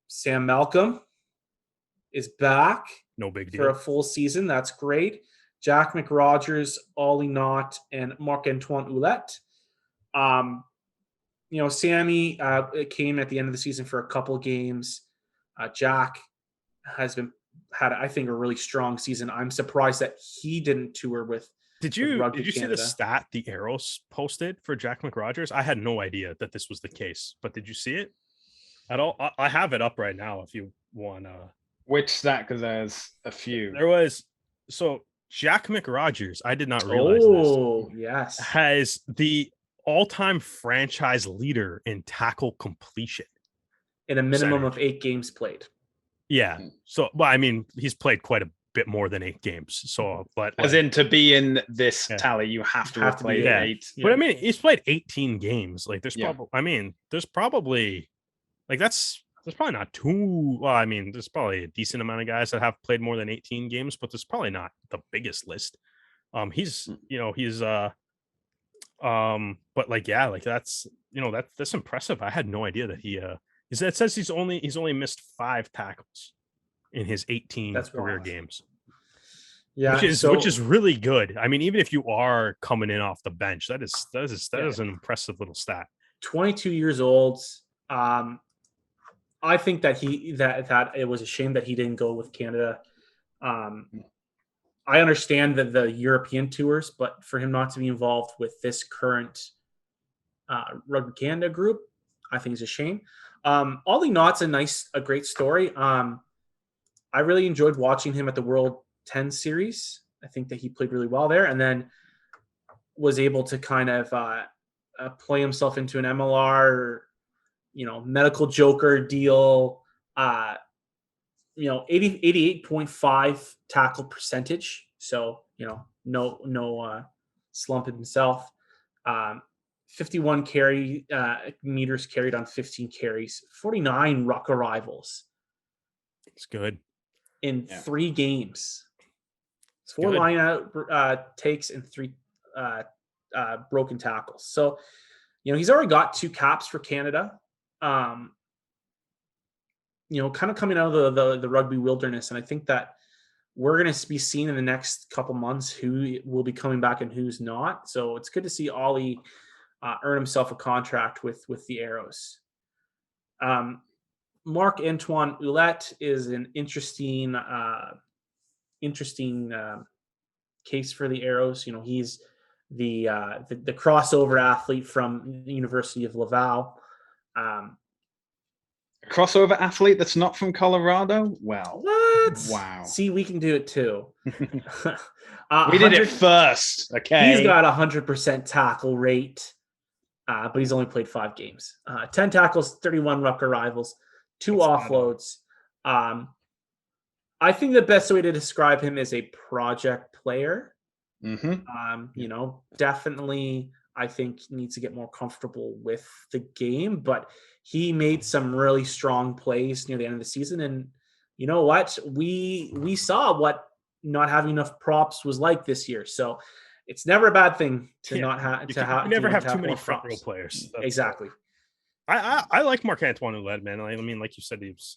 Sam Malcolm is back. No big deal. For a full season. That's great. Jack McRogers, Ollie Knott, and Marc-Antoine Ouellette. Sammy came at the end of the season for a couple games. Jack had, I think, a really strong season. I'm surprised that he didn't tour with. Did you see the stat the Arrows posted for Jack McRogers? I had no idea that this was the case, but did you see it at all? I have it up right now if you want to. Which stat? Because there's a few. There was Jack McRogers. I did not realize this. Yes, has the all-time franchise leader in tackle completion in a minimum of 8 games played. Yeah. So, well, I mean, he's played quite a bit more than 8 games. So, but as in to be in this tally, you have to have played 8. Yeah. But I mean, he's played 18 games. Like, there's probably, like, there's probably not too. Well, I mean, there's probably a decent amount of guys that have played more than 18 games, but there's probably not the biggest list. But like, yeah, like that's impressive. I had no idea that it says he's only missed 5 tackles in his 18 career games. Yeah, which is really good. I mean, even if you are coming in off the bench, that is an impressive little stat. 22 years old. I think that that it was a shame that he didn't go with Canada. I understand that the European tours, but for him not to be involved with this current Rugby Canada group, I think is a shame. Ollie Knott's a great story. I really enjoyed watching him at the World 10 series. I think that he played really well there, and then was able to kind of play himself into an MLR, medical joker deal. 88.5 tackle percentage. So, no slump himself. 51 carry meters carried on 15 carries, 49 ruck arrivals. It's good. In 3 games. 4 line out takes and 3 broken tackles. So, he's already got 2 caps for Canada. Kind of coming out of the rugby wilderness. And I think that we're going to be seeing in the next couple months who will be coming back and who's not. So it's good to see Ollie earn himself a contract with the Arrows. Marc-Antoine Ouellette is an interesting case for the Arrows. He's the crossover athlete from the University of Laval. Crossover athlete that's not from Colorado? Well, what? Wow. See, we can do it too. We did it first. Okay. He's got 100% tackle rate, but he's only played 5 games. 10 tackles, 31 ruck arrivals, 2 offloads. I think the best way to describe him is a project player. Definitely, I think needs to get more comfortable with the game, but he made some really strong plays near the end of the season. And you know what? We saw what not having enough props was like this year. So it's never a bad thing to not have you never have too many front row players. Exactly. I like Marc-Antoine Ouellette, man. I mean, like you said, he was,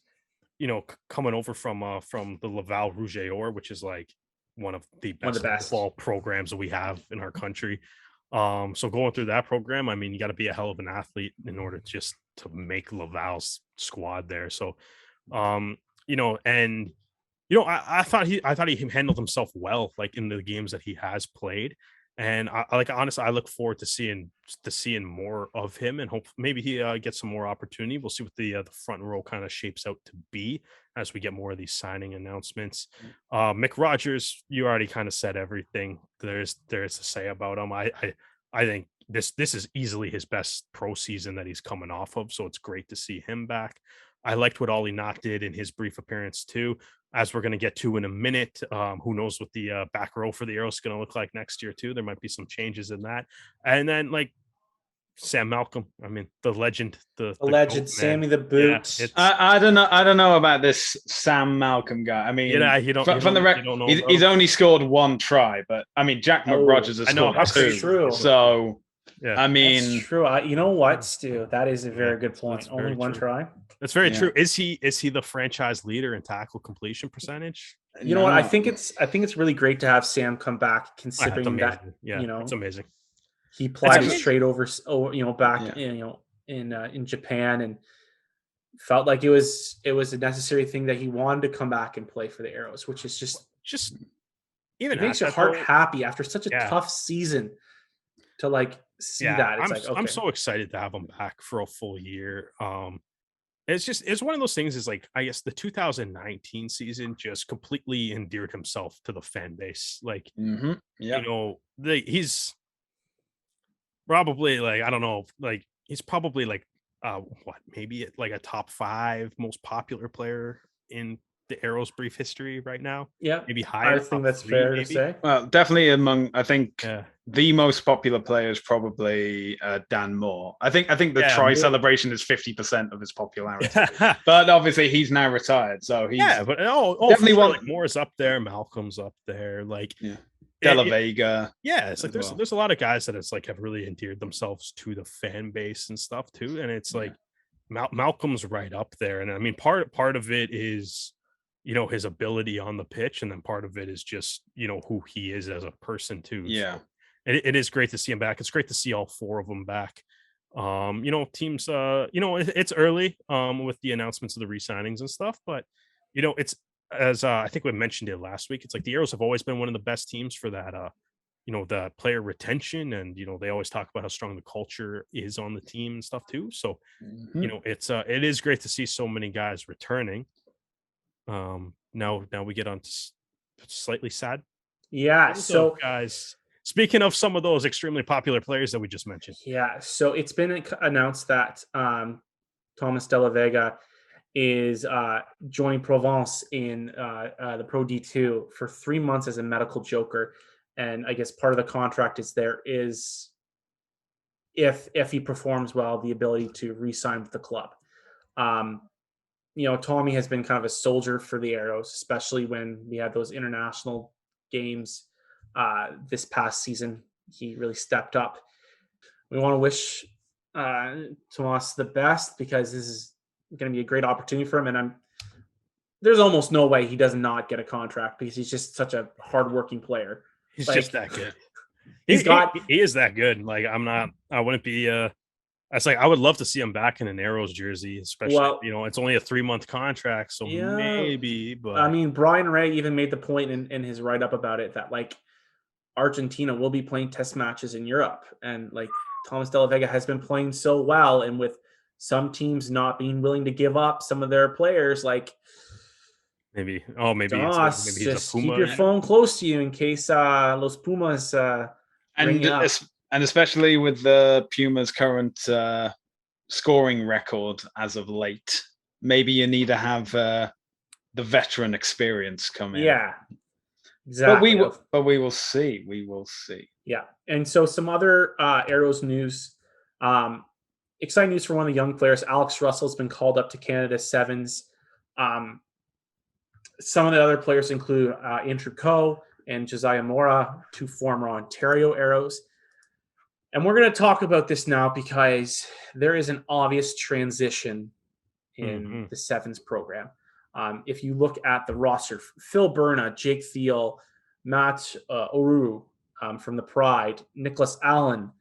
coming over from the Laval Rouge, which is like one of the best football programs that we have in our country. So going through that program, I mean, you got to be a hell of an athlete in order just to make Laval's squad there. So, I thought he handled himself well, like in the games that he has played. And honestly, I look forward to seeing more of him, and hope maybe he gets some more opportunity. We'll see what the front row kind of shapes out to be as we get more of these signing announcements. Mick Rogers, you already kind of said everything there's to say about him. I think this is easily his best pro season that he's coming off of, so it's great to see him back. I liked what Ollie Knott did in his brief appearance too, as we're going to get to in a minute. Who knows what the back row for the Arrows is going to look like next year too. There might be some changes in that. And then like Sam Malcolm, I mean, the legend, the legend, Sammy the Boot. Yeah, I don't know about this Sam Malcolm guy. I mean, he's only scored 1 try, but I mean, Jack McRogers has scored 2. True. So, yeah. I mean, that's true. You know what, Stu? That is a very good point. Only 1 try. That's very true. Is he the franchise leader in tackle completion percentage? You know what? I think it's really great to have Sam come back, considering that it's amazing. He plied his trade over, back in Japan, and felt like it was a necessary thing that he wanted to come back and play for the Arrows, which is just even it makes your heart happy after such a tough season to see that. It's I'm so excited to have him back for a full year. It's one of those things is like, I guess the 2019 season just completely endeared himself to the fan base. Like, he's Probably like, I don't know, like he's probably like maybe like a top 5 most popular player in the Arrow's brief history right now. Yeah, Maybe I higher, think top that's 3 fair to maybe. say. Well, definitely among, I think Yeah. the most popular player is probably Dan Moore. I think the try Moore. celebration is 50% of his popularity. But obviously he's now retired, so he's but definitely sure, one. like Moore's up there, Malcolm's up there, like De La Vega. It's like there's a lot of guys that it's like have really endeared themselves to the fan base and stuff too, and it's like Malcolm's right up there. And I mean, part of it is, his ability on the pitch, and then part of it is just, who he is as a person too. Yeah. So it is great to see him back. It's great to see all 4 of them back. Teams, it's early with the announcements of the re-signings and stuff, but it's, as I think we mentioned it last week, it's like the Arrows have always been one of the best teams for that the player retention, and they always talk about how strong the culture is on the team and stuff too. So it is great to see so many guys returning. Now we get on to slightly sad. Yeah, so guys, speaking of some of those extremely popular players that we just mentioned. Yeah, so it's been announced that Thomas De La Vega is joining Provence in the Pro D2 for 3 months as a medical joker. And I guess part of the contract is there is, if he performs well, the ability to re-sign with the club. Tommy has been kind of a soldier for the Arrows, especially when we had those international games this past season. He really stepped up. We want to wish Tomas the best, because this is going to be a great opportunity for him. And there's almost no way he does not get a contract, because he's just such a hardworking player. He's just that good. He is that good. Like I wouldn't be it's like I would love to see him back in an Arrows jersey, especially it's only a 3-month contract, so maybe. But I mean, Brian Ray even made the point in his write-up about it that like Argentina will be playing test matches in Europe, and like Thomas De La Vega has been playing so well, and with some teams not being willing to give up some of their players, like maybe Doss, he's just a Puma. Keep your phone close to you in case Los Pumas and especially with the Pumas' current scoring record as of late, maybe you need to have the veteran experience come in. Yeah, exactly. But we will see. We will see. Yeah, and so some other Arrows news. Exciting news for one of the young players. Alex Russell's been called up to Canada Sevens. Some of the other players include Andrew Coe and Josiah Mora, 2 former Ontario Arrows. And we're going to talk about this now because there is an obvious transition in the Sevens program. If you look at the roster, Phil Berna, Jake Thiel, Matt Oru from the Pride, Nicholas Allen,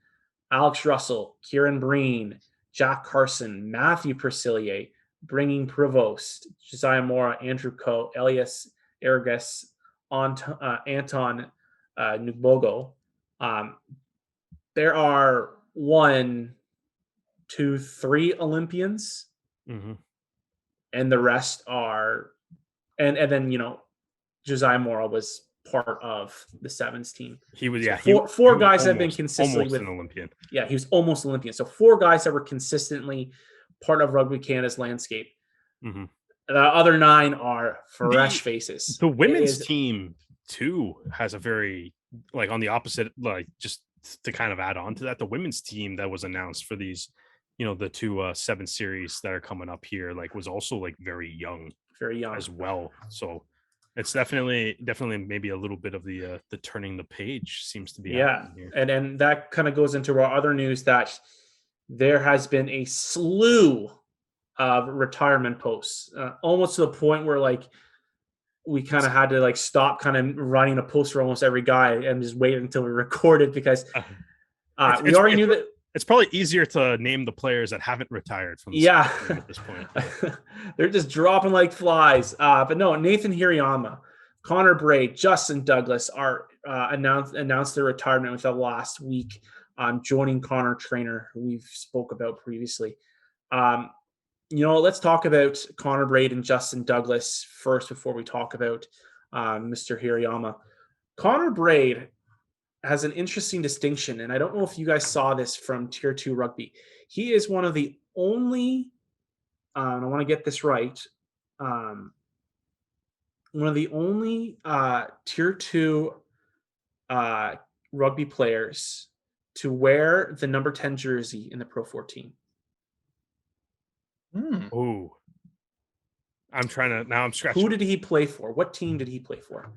Alex Russell, Kieran Breen, Jack Carson, Matthew Persillier, Bringing Prevost, Josiah Mora, Andrew Coe, Elias Ergas, Anton Nubogo. There are 1, 2, 3 Olympians, and the rest are, and then Josiah Mora was part of the Sevens team. He was, so four guys have been consistently with an Olympian. Yeah, he was almost Olympian. So 4 guys that were consistently part of Rugby Canada's landscape. The other 9 are fresh faces. The women's team too has a very, like, on the opposite, like, just to kind of add on to that, the women's team that was announced for these, the 2 7 series that are coming up here, like, was also like very young as well. So it's definitely maybe a little bit of the turning the page seems to be happening here. And that kind of goes into our other news that there has been a slew of retirement posts, almost to the point where like we kind of had to like stop kind of running a post for almost every guy and just wait until we recorded, because we already knew that it's probably easier to name the players that haven't retired from the at this point. They're just dropping like flies. But no, Nathan Hirayama, Connor Braid, Justin Douglas are announced their retirement within the last week, joining Connor Trainer, who we've spoke about previously. Let's talk about Connor Braid and Justin Douglas first before we talk about Mr. Hirayama. Connor Braid has an interesting distinction, and I don't know if you guys saw this from Tier 2 rugby. He is one of the only, I want to get this right, one of the only Tier 2 uh, rugby players to wear the number 10 jersey in the Pro 14. Oh, I'm trying to, now I'm scratching. Who did he play for? What team did he play for?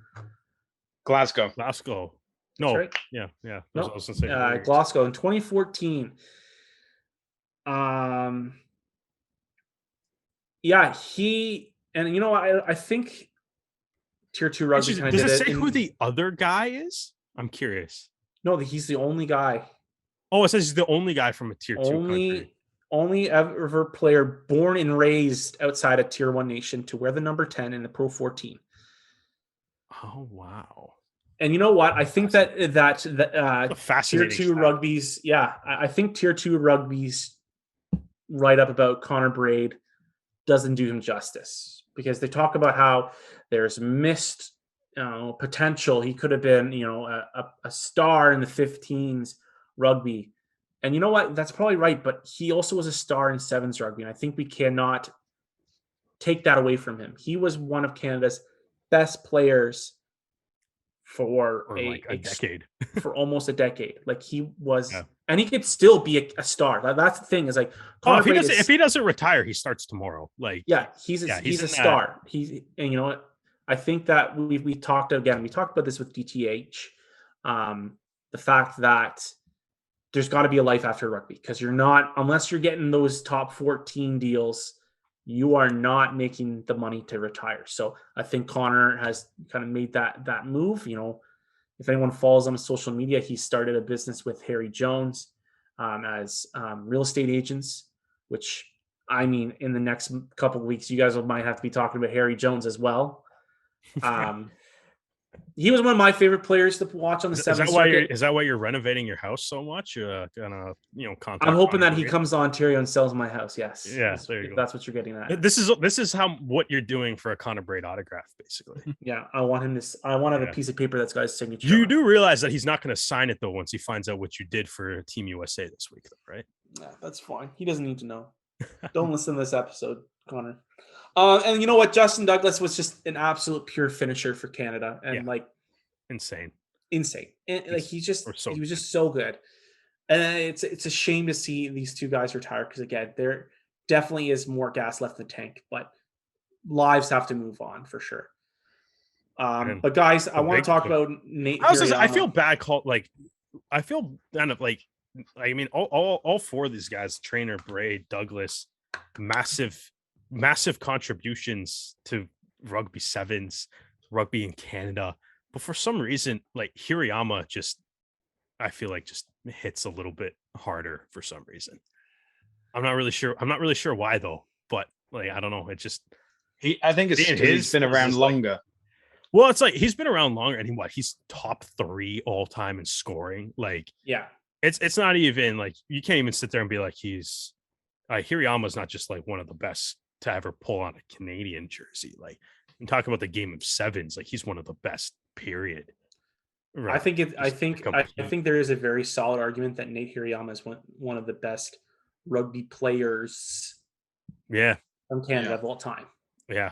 Glasgow. No. Right. Yeah. No. Glasgow in 2014. Yeah, he, and you know, I think Tier 2 rugby kind of did it. Does it say who the other guy is? I'm curious. No, he's the only guy. Oh, it says he's the only guy from a Tier 2 country. Only ever player born and raised outside a Tier 1 nation to wear the number 10 in the Pro 14. Oh, wow. And you know what? I think that Tier 2 rugby's, I think Tier 2 rugby's write up about Connor Braid doesn't do him justice, because they talk about how there's missed potential. He could have been, a star in the 15s rugby. And you know what? That's probably right, but he also was a star in sevens rugby, and I think we cannot take that away from him. He was one of Canada's best players for a decade. For almost a decade. Like, he was, and he could still be a star. That's the thing, is like, if he doesn't retire, he starts tomorrow. Like, he's a star. And you know what? I think that we talked about this with DTH. The fact that there's got to be a life after rugby, because unless you're getting those top 14 deals, you are not making the money to retire. So I think Connor has kind of made that move. If anyone follows him on social media, he started a business with Harry Jones as real estate agents, which, I mean, in the next couple of weeks, you guys might have to be talking about Harry Jones as well. He was one of my favorite players to watch on the seventh circuit. Is that why you're renovating your house so much? I'm hoping that he comes to Ontario and sells my house. Yes. Yeah, there you go. That's what you're getting at. This is what you're doing for a Connor Braid autograph, basically. Yeah, I want him to. I want to have a piece of paper that's got his signature. You do realize that he's not going to sign it though once he finds out what you did for Team USA this week, though, right? Yeah, that's fine. He doesn't need to know. Don't listen to this episode, Connor. And you know what? Justin Douglas was just an absolute pure finisher for Canada, and insane. And like, he was just so good. And it's a shame to see these two guys retire, because again, there definitely is more gas left in the tank, but lives have to move on for sure. But guys, I want to talk about Nate. I feel bad. I feel kind of like, I mean, all four of these guys, Trainer, Braid, Douglas, massive contributions to rugby sevens, rugby in Canada. But for some reason, like, Hirayama I feel like just hits a little bit harder for some reason. I'm not really sure why though, but like, I don't know. It just, I think he's been around longer. Well, it's like, he's been around longer, and he's top 3 all time in scoring. Like, it's not even like, you can't even sit there and be like, he's Hirayama's not just like one of the best to ever pull on a Canadian jersey. Like, I'm talking about the game of sevens, like, he's one of the best, period. Right. I think there is a very solid argument that Nate Hirayama is one of the best rugby players from Canada of all time. Yeah.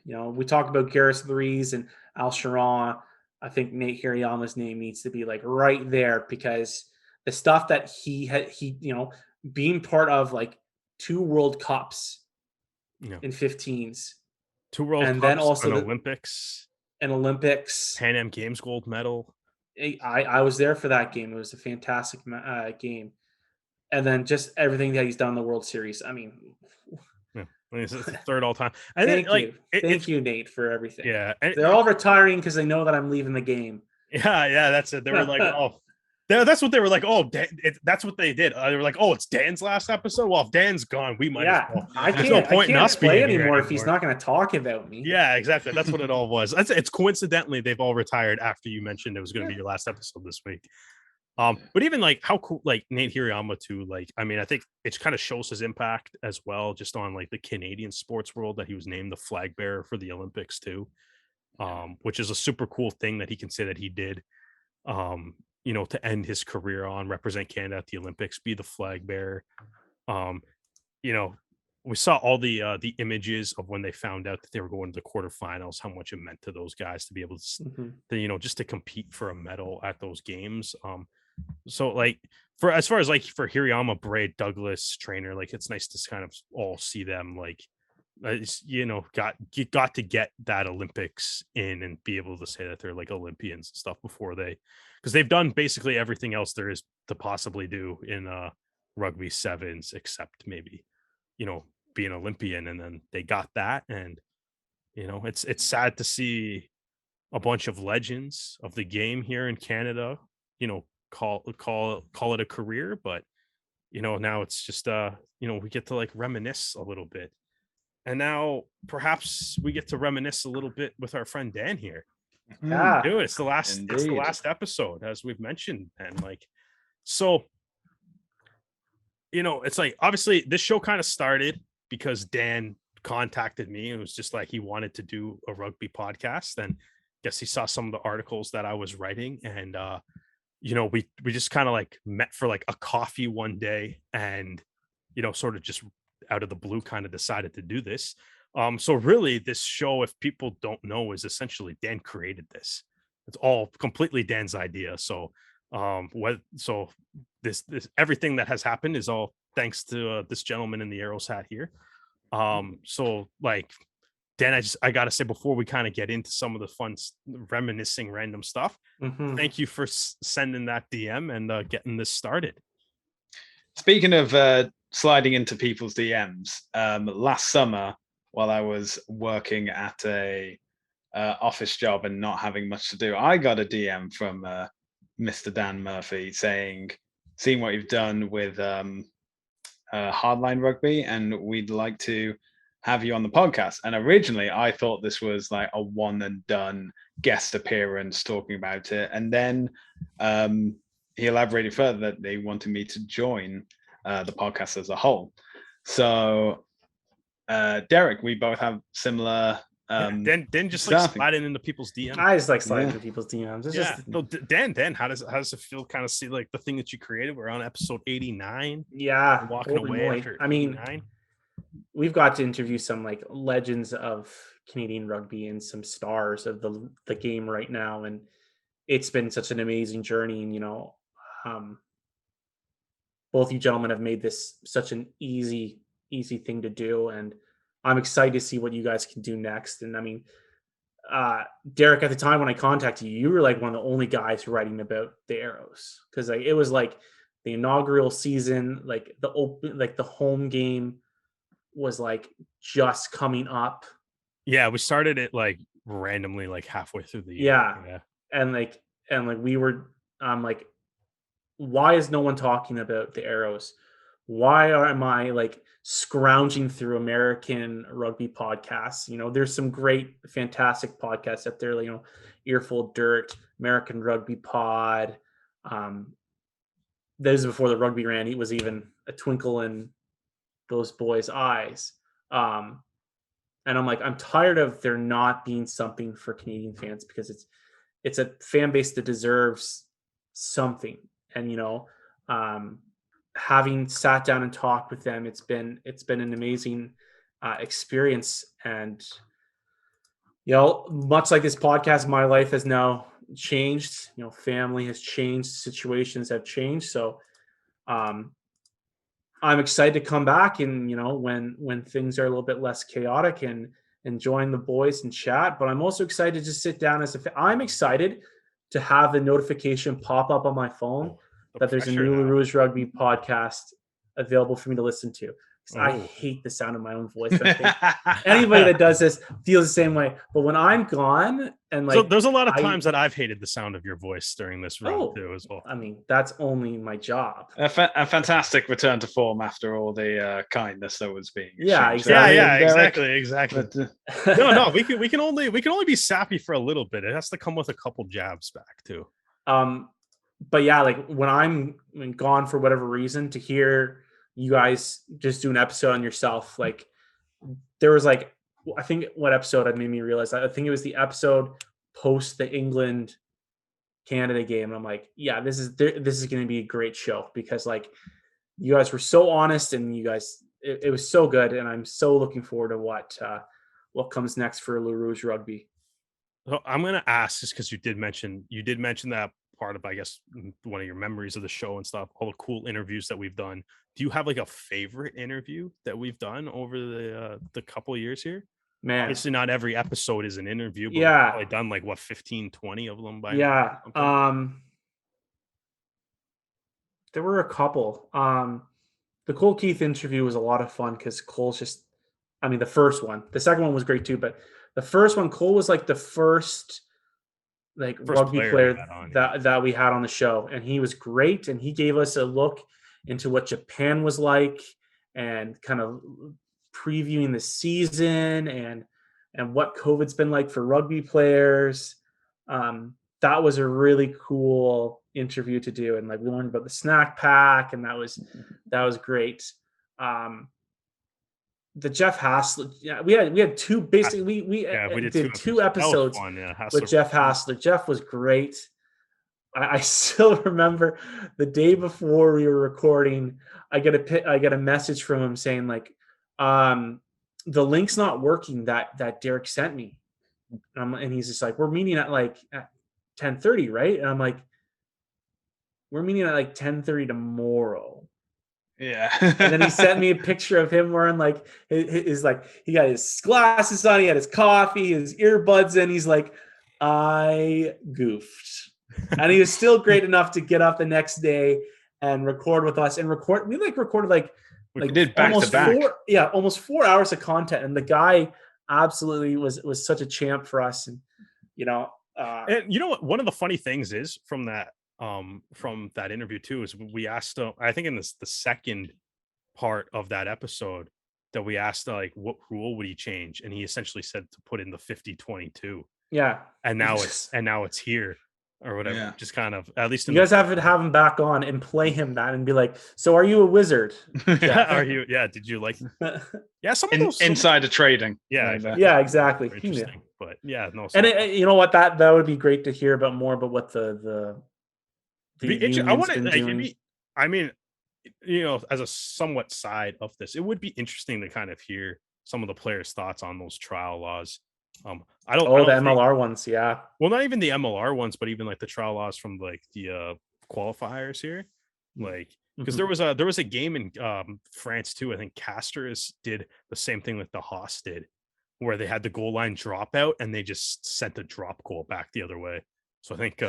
We talk about Gareth Rees and Al Sharon. I think Nate Hirayama's name needs to be like right there, because the stuff that he being part of like 2 World Cups in 15s, 2 World Cups, and then also Olympics, Pan Am Games gold medal. I was there for that game. It was a fantastic game. And then just everything that he's done in the World Series. I mean, he's the 3rd all time. Thank you, Nate, for everything. Yeah, they're all retiring because they know that I'm leaving the game. Yeah, that's it. They were like, oh. That's what they were like. Oh, that's what they did. They were like, oh, it's Dan's last episode. Well, if Dan's gone, we might as well. There's no point in us play anymore if he's not going to talk about me. Yeah, exactly. That's what it all was. It's coincidentally they've all retired after you mentioned it was going to be your last episode this week. But even like how cool, like Nate Hirayama too. Like, I mean, I think it kind of shows his impact as well, just on like the Canadian sports world, that he was named the flag bearer for the Olympics too, which is a super cool thing that he can say that he did. to end his career on, represent Canada at the Olympics, be the flag bearer. You know, we saw all the images of when they found out that they were going to the quarterfinals, how much it meant to those guys to be able to just to compete for a medal at those games. So like for as far as like for Hirayama, Braid, Douglas, Trainer, like it's nice to kind of all see them like got to get that Olympics in and be able to say that they're like Olympians and stuff before because they've done basically everything else there is to possibly do in rugby sevens except maybe be an Olympian, and then they got that. And it's sad to see a bunch of legends of the game here in Canada call it a career, but now it's just we get to like reminisce a little bit. And now perhaps we get to reminisce a little bit with our friend Dan here. Yeah, it's the last episode, as we've mentioned. And like, so it's like obviously this show kind of started because Dan contacted me and was just like he wanted to do a rugby podcast. And guess he saw some of the articles that I was writing, and we just kind of like met for like a coffee one day, and sort of just out of the blue kind of decided to do this. So really this show, if people don't know, is essentially Dan created this. It's all completely Dan's idea. So this everything that has happened is all thanks to this gentleman in the arrows hat here. So like Dan, I gotta say before we kind of get into some of the fun reminiscing random stuff, thank you for sending that DM and getting this started. Speaking of sliding into people's DMs, last summer while I was working at a office job and not having much to do, I got a DM from Mr. Dan Murphy seeing what you've done with hardline rugby, and we'd like to have you on the podcast. And originally I thought this was like a one and done guest appearance talking about it, and then he elaborated further that they wanted me to join the podcast as a whole. So Derek, we both have similar then just like sliding into people's DMs. I just like sliding into people's DMs. It's just so Dan, how does it feel kind of see like the thing that you created? We're on episode 89. Yeah, walking away after 89. We've got to interview some like legends of Canadian rugby and some stars of the game right now, and it's been such an amazing journey. And both you gentlemen have made this such an easy thing to do, and I'm excited to see what you guys can do next. And I mean, Derek, at the time when I contacted you, you were like one of the only guys writing about the Arrows, because like it was like the inaugural season, like the home game was like just coming up. Yeah, we started it like randomly, like halfway through the year. Yeah. And we were like, why is no one talking about the Arrows? Why am I like scrounging through American rugby podcasts? There's some great, fantastic podcasts up there, Earful Dirt, American Rugby Pod. Those before the Rugby Randy was even a twinkle in those boys' eyes. And I'm like, I'm tired of there not being something for Canadian fans, because it's a fan base that deserves something. And having sat down and talked with them, it's been an amazing experience. And much like this podcast, my life has now changed. Family has changed, situations have changed. So I'm excited to come back and when things are a little bit less chaotic and join the boys and chat. But I'm also excited to just sit down I'm excited to have the notification pop up on my phone that there's a new Rouge Rugby podcast available for me to listen to. I hate the sound of my own voice. I think anybody that does this feels the same way. But when I'm gone, and like, so there's a lot of times that I've hated the sound of your voice during this run too, as well. I mean, that's only my job. A fantastic return to form after all the kindness that was being. Yeah, exactly. Exactly. But, no, we can only be sappy for a little bit. It has to come with a couple jabs back too. But yeah, like when I'm gone for whatever reason, to hear you guys just do an episode on yourself, like there was like, I think what episode had made me realize that, I think it was the episode post the England Canada game. And I'm like, yeah, this is going to be a great show because like you guys were so honest and you guys, it was so good. And I'm so looking forward to what comes next for Le Rouge Rugby. So I'm going to ask just because you did mention that part of, I guess, one of your memories of the show and stuff, all the cool interviews that we've done. Do you have like a favorite interview that we've done over the couple of years here? Man, obviously not every episode is an interview, but yeah, we've done like what 15, 20 of them by yeah. now. There were a couple. The Cole Keith interview was a lot of fun because Cole's just, I mean, the first one, the second one was great too, but the first one, Cole was like the first rugby player that we had on the show, and he was great, and he gave us a look into what Japan was like and kind of previewing the season and what COVID's been like for rugby players. That was a really cool interview to do, and like we learned about the snack pack, and that was great. The Jeff Hassler, yeah, we had two basically. We did two episosodes with Jeff Hassler. Jeff was great. I still remember the day before we were recording, I get a message from him saying like, the link's not working that Derek sent me, and he's just like, we're meeting at 10:30, right? And I'm like, we're meeting at 10:30 tomorrow. Yeah. And then he sent me a picture of him wearing like his he got his glasses on, he had his coffee, his earbuds in. He's like, I goofed. And he was still great enough to get up the next day and record with us and recorded we did back to back. Almost 4 hours of content. And the guy absolutely was such a champ for us. And and you know what, one of the funny things is from that interview too is we asked I think in the second part of that episode that we asked like what rule would he change, and he essentially said to put in the 50-22. Yeah. And now it's here or whatever. Yeah. Just kind of, at least you guys have him back on and play him that and be like, so are you a wizard? Are you? Yeah. Did you like? Yeah. Some of those insider trading. Yeah. Yeah. Exactly. Interesting. But yeah, no. And you know what? That would be great to hear about more about what the I want to. I mean, as a somewhat side of this, it would be interesting to kind of hear some of the players' thoughts on those trial laws. I don't the MLR ones, yeah. Well, not even the MLR ones, but even like the trial laws from like the qualifiers here, like because there was a game in France too. I think Casters did the same thing that the Haas did, where they had the goal line dropout and they just sent the drop goal back the other way. So I think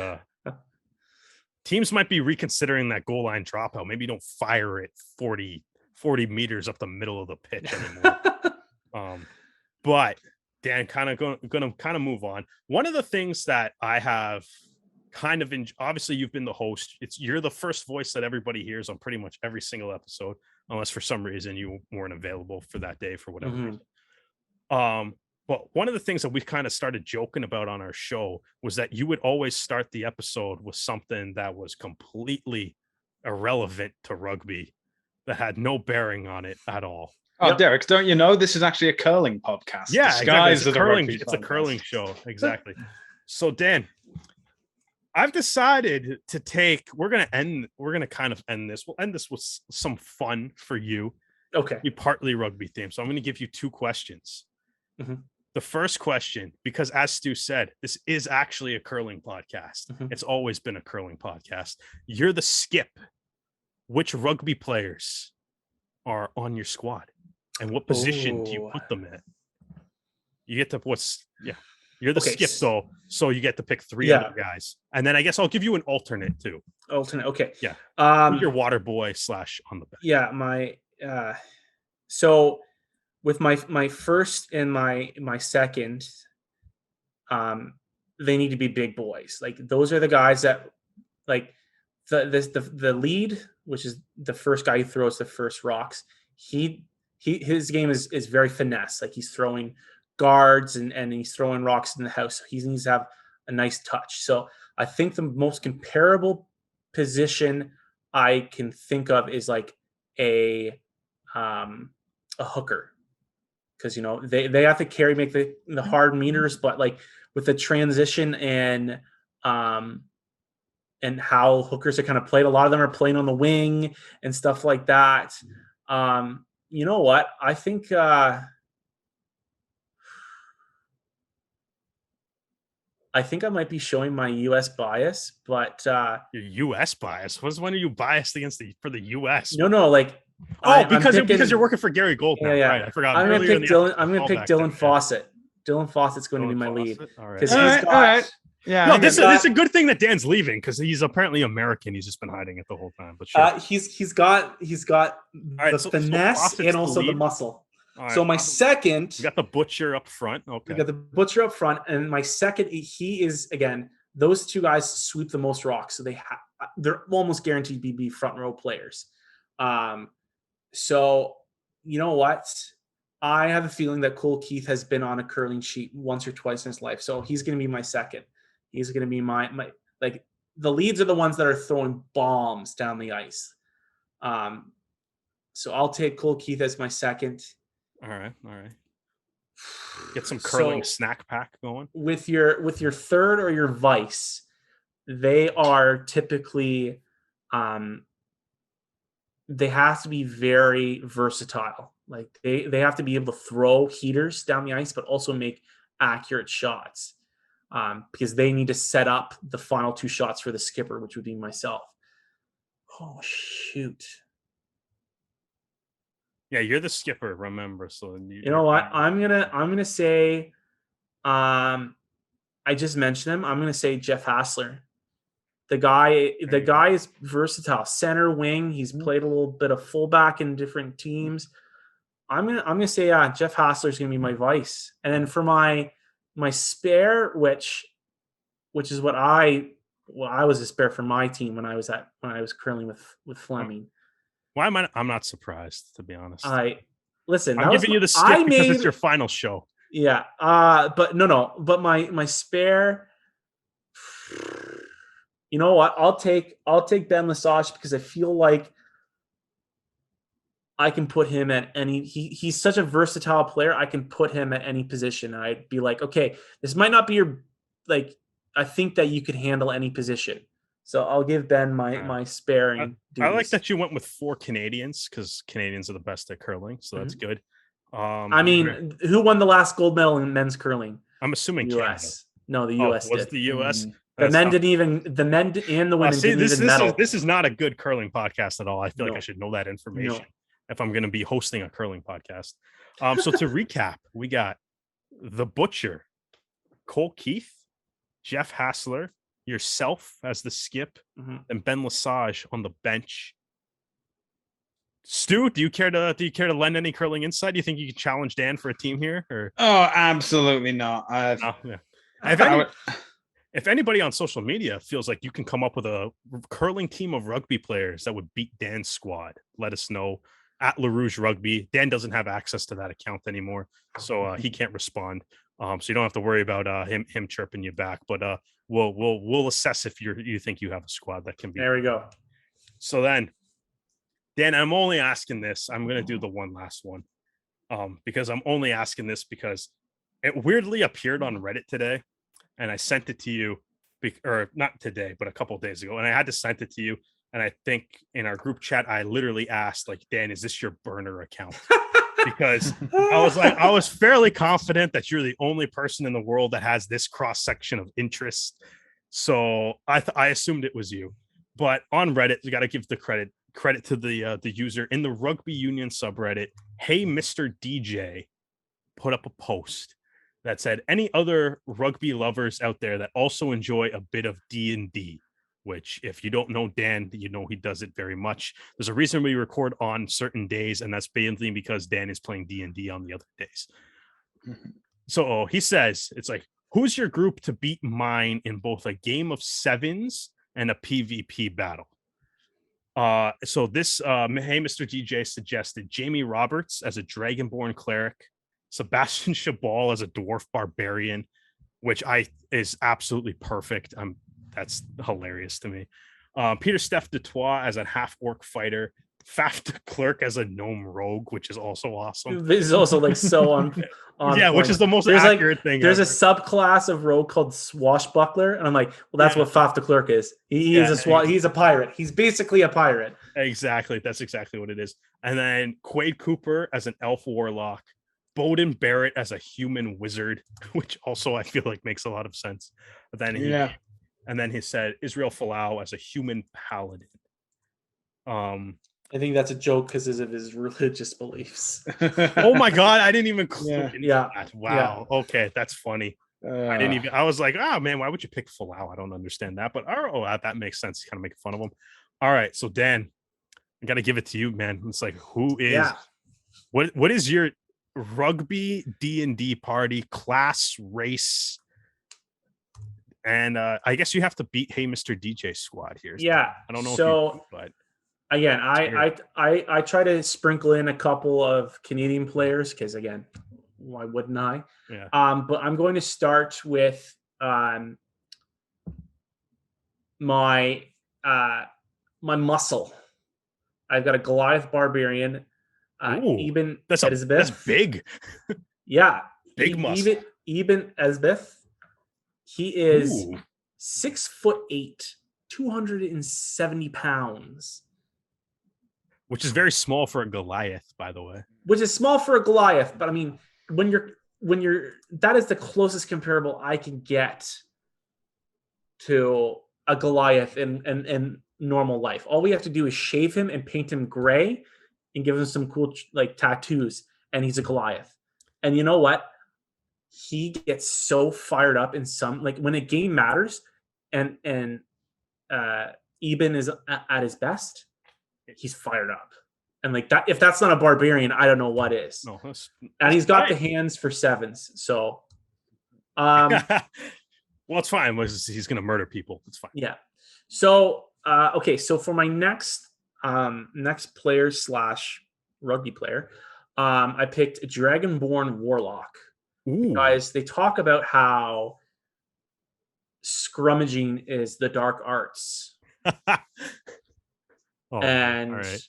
teams might be reconsidering that goal line dropout. Maybe don't fire it 40 meters up the middle of the pitch anymore. But Dan, kind of going to move on. One of the things that I have kind of obviously you've been the host. You're the first voice that everybody hears on pretty much every single episode, unless for some reason you weren't available for that day for whatever reason. But one of the things that we kind of started joking about on our show was that you would always start the episode with something that was completely irrelevant to rugby, that had no bearing on it at all. Oh, yep. Derek, don't you know this is actually a curling podcast? Yeah, exactly. It's a curling show. Exactly. So, Dan, I've decided to take. We're gonna kind of end this. We'll end this with some fun for you. Okay. You partly rugby theme, so I'm going to give you two questions. Mm-hmm. The first question, because as Stu said, this is actually a curling podcast. Mm-hmm. It's always been a curling podcast. You're the skip. Which rugby players are on your squad? And what position do you put them in? You get to you're the skip though, so you get to pick three other guys, and then I guess I'll give you an alternate too. Okay. Yeah. Your water boy / on the back. Yeah, my so with my first and my second, they need to be big boys. Like those are the guys that like the lead, which is the first guy who throws the first rocks. His game is very finesse. Like he's throwing guards and he's throwing rocks in the house. So he needs to have a nice touch. So I think the most comparable position I can think of is like a hooker, because they have to make the hard meters, but like with the transition and how hookers are kind of played. A lot of them are playing on the wing and stuff like that. You know what? I think I might be showing my U.S. bias, but your U.S. bias. When are you biased for the U.S.? No, like because you're working for Gary Gold now, right? I forgot. I'm gonna pick Dylan Fawcett. Dylan Fawcett's going to be my lead because he's got. Yeah, no, this is a good thing that Dan's leaving because he's apparently American. He's just been hiding it the whole time. But sure. he's got the finesse and also the muscle. Right, so my second, you got the butcher up front. Okay, you got the butcher up front, and my second, he is again. Those two guys sweep the most rocks, so they're almost guaranteed to be front row players. So you know what? I have a feeling that Cole Keith has been on a curling sheet once or twice in his life, so he's going to be my second. He's going to be my like the leads are the ones that are throwing bombs down the ice. So I'll take Cole Keith as my second. All right. Get some curling snack pack going. With your third or your vice, they are typically they have to be very versatile. Like they have to be able to throw heaters down the ice, but also make accurate shots. Because they need to set up the final two shots for the skipper, which would be myself. Oh shoot! Yeah, you're the skipper. Remember, so you know what? I'm gonna say, I just mentioned him. I'm gonna say Jeff Hassler. The guy is versatile. Center, wing. He's played a little bit of fullback in different teams. I'm gonna say Jeff Hassler is gonna be my vice, and then for my spare, which is what I was a spare for my team when I was curling with Fleming. Why am I'm not surprised, to be honest. Listen. I'm giving you the skip because it's your final show. Yeah. But no. But my spare. You know what? I'll take Ben Lesage because I feel like I can put him at any. He's such a versatile player. I can put him at any position. And I'd be like, okay, this might not be your like. I think that you could handle any position. So I'll give Ben my sparing. I like that you went with 4 Canadians because Canadians are the best at curling, so that's good. I mean, who won the last gold medal in men's curling? I'm assuming U.S. No, the U.S. was the U.S. The men didn't even. The men and the women didn't even medal. This is not a good curling podcast at all. I feel like I should know that information if I'm going to be hosting a curling podcast. So to recap, we got the Butcher, Cole Keith, Jeff Hassler, yourself as the skip, and Ben Lesage on the bench. Stu, do you care to lend any curling insight? Do you think you can challenge Dan for a team here? Or absolutely not. If anybody on social media feels like you can come up with a curling team of rugby players that would beat Dan's squad, let us know at Rouge Rugby. Dan doesn't have access to that account anymore, so he can't respond. So you don't have to worry about him chirping you back. But we'll assess if you think you have a squad that can be. There we go. So then, Dan, I'm only asking this. I'm going to do the one last one because I'm only asking this because it weirdly appeared on Reddit today, and I sent it to you, or not today, but a couple of days ago, and I had to send it to you. And I think in our group chat, I literally asked, like, Dan, is this your burner account? Because I was fairly confident that you're the only person in the world that has this cross section of interest. So I assumed it was you. But on Reddit, you got to give the credit to the user in the rugby union subreddit. Hey, Mr. DJ put up a post that said, any other rugby lovers out there that also enjoy a bit of D&D? Which, if you don't know Dan, you know he does it very much. There's a reason we record on certain days, and that's mainly because Dan is playing D&D on the other days. So he says, it's like, who's your group to beat mine in both a game of sevens and a PvP battle? So this, hey, Mr. DJ suggested Jamie Roberts as a Dragonborn cleric, Sebastian Chabal as a dwarf barbarian, which is absolutely perfect. That's hilarious to me. Peter Steph Dutois as a half-orc fighter, Faf de Klerk as a gnome rogue, which is also awesome. This is also like so on yeah, point. which is the most accurate thing. There's a subclass of rogue called swashbuckler, and I'm like, well, that's what Faf de Klerk is. He's a pirate. He's basically a pirate. Exactly. That's exactly what it is. And then Quade Cooper as an elf warlock, Bowden Barrett as a human wizard, which also I feel like makes a lot of sense. But then he said Israel Folau as a human paladin. I think that's a joke because of his religious beliefs. Oh my god, I didn't even that. Wow. Yeah. Okay, that's funny. I was like, oh man, why would you pick Folau? I don't understand that. But that makes sense. Kind of making fun of him. All right, so Dan, I gotta give it to you, man. It's like, who is what is your rugby D&D party class race? And I guess you have to beat Hey Mr. DJ squad here. Yeah. I don't know if you do, but again, I try to sprinkle in a couple of Canadian players because again, why wouldn't I? Yeah. But I'm going to start with my muscle. I've got a Goliath Barbarian. Eben Elizabeth. That's big. Yeah. Big muscle. Eben Elizabeth. He is 6'8", 270 pounds. Which is very small for a Goliath, by the way. Which is small for a Goliath, but I mean, when you're that is the closest comparable I can get to a Goliath in normal life. All we have to do is shave him and paint him gray and give him some cool like tattoos, and he's a Goliath. And you know what? He gets so fired up in some like when a game matters, and Eben is at his best. He's fired up, and like that. If that's not a barbarian, I don't know what is. No, and he's got the hands for sevens. So, well, it's fine. He's going to murder people. It's fine. Yeah. So, okay. So for my next player / rugby player, I picked a Dragonborn Warlock. Guys, they talk about how scrummaging is the dark arts. And right.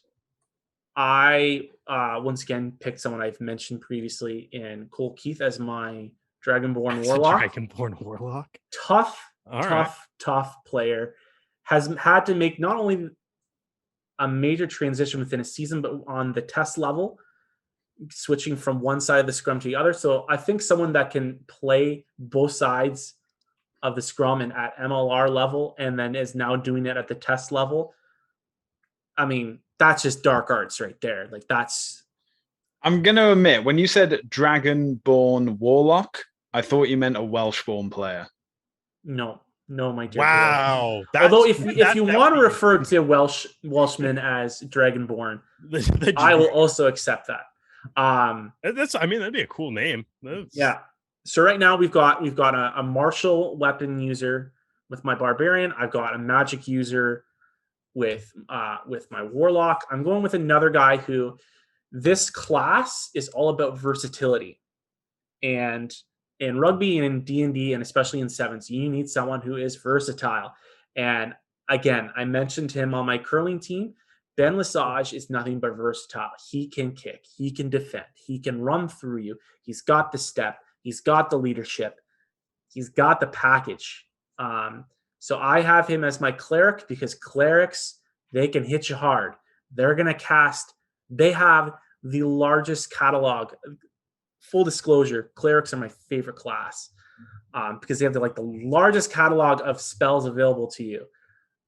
I once again picked someone I've mentioned previously in Cole Keith as my Dragonborn Warlock. Dragonborn Warlock. Tough player. Has had to make not only a major transition within a season, but on the test level, switching from one side of the scrum to the other. So I think someone that can play both sides of the scrum and at MLR level, and then is now doing it at the test level. I mean, that's just dark arts right there. Like that's. I'm going to admit, when you said Dragonborn Warlock, I thought you meant a Welsh-born player. No, my dear. Wow. Although if you want to refer to Welshmen as Dragonborn, I will also accept that. That'd be a cool name. Yeah. So right now we've got a martial weapon user with my barbarian. I've got a magic user with my warlock. I'm going with another guy who this class is all about versatility, and in rugby and in D&D and especially in sevens, you need someone who is versatile. And again, I mentioned him on my curling team. Ben Lesage is nothing but versatile. He can kick, he can defend, he can run through you. He's got the step, he's got the leadership, he's got the package. So I have him as my cleric because clerics, they can hit you hard. They're going to cast. They have the largest catalog. Full disclosure, clerics are my favorite class because they have the largest catalog of spells available to you.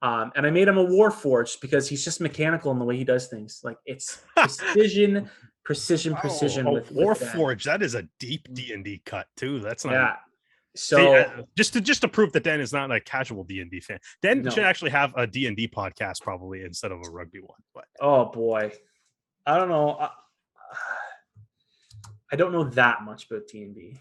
And I made him a Warforged because he's just mechanical in the way he does things. Like it's precision. With Warforged. That is a deep D&D cut too. That's not. Yeah. So just to prove that Dan is not a casual D&D fan, Dan should actually have a D&D podcast probably instead of a rugby one. But oh boy, I don't know. I don't know that much about D&D.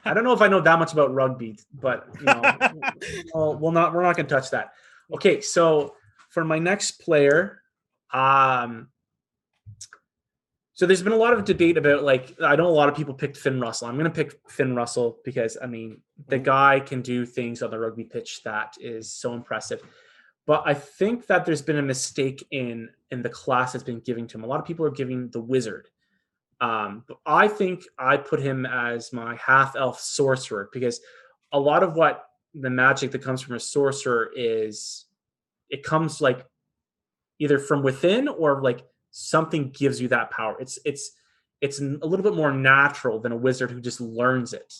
I don't know if I know that much about rugby, but we're not going to touch that. Okay, so for my next player, so there's been a lot of debate about I know a lot of people picked Finn Russell. I'm going to pick Finn Russell because the guy can do things on the rugby pitch that is so impressive. But I think that there's been a mistake in the class that's been given to him. A lot of people are giving the wizard. But I think I put him as my half elf sorcerer, because a lot of what the magic that comes from a sorcerer is, it comes like either from within, or like something gives you that power. It's a little bit more natural than a wizard who just learns it.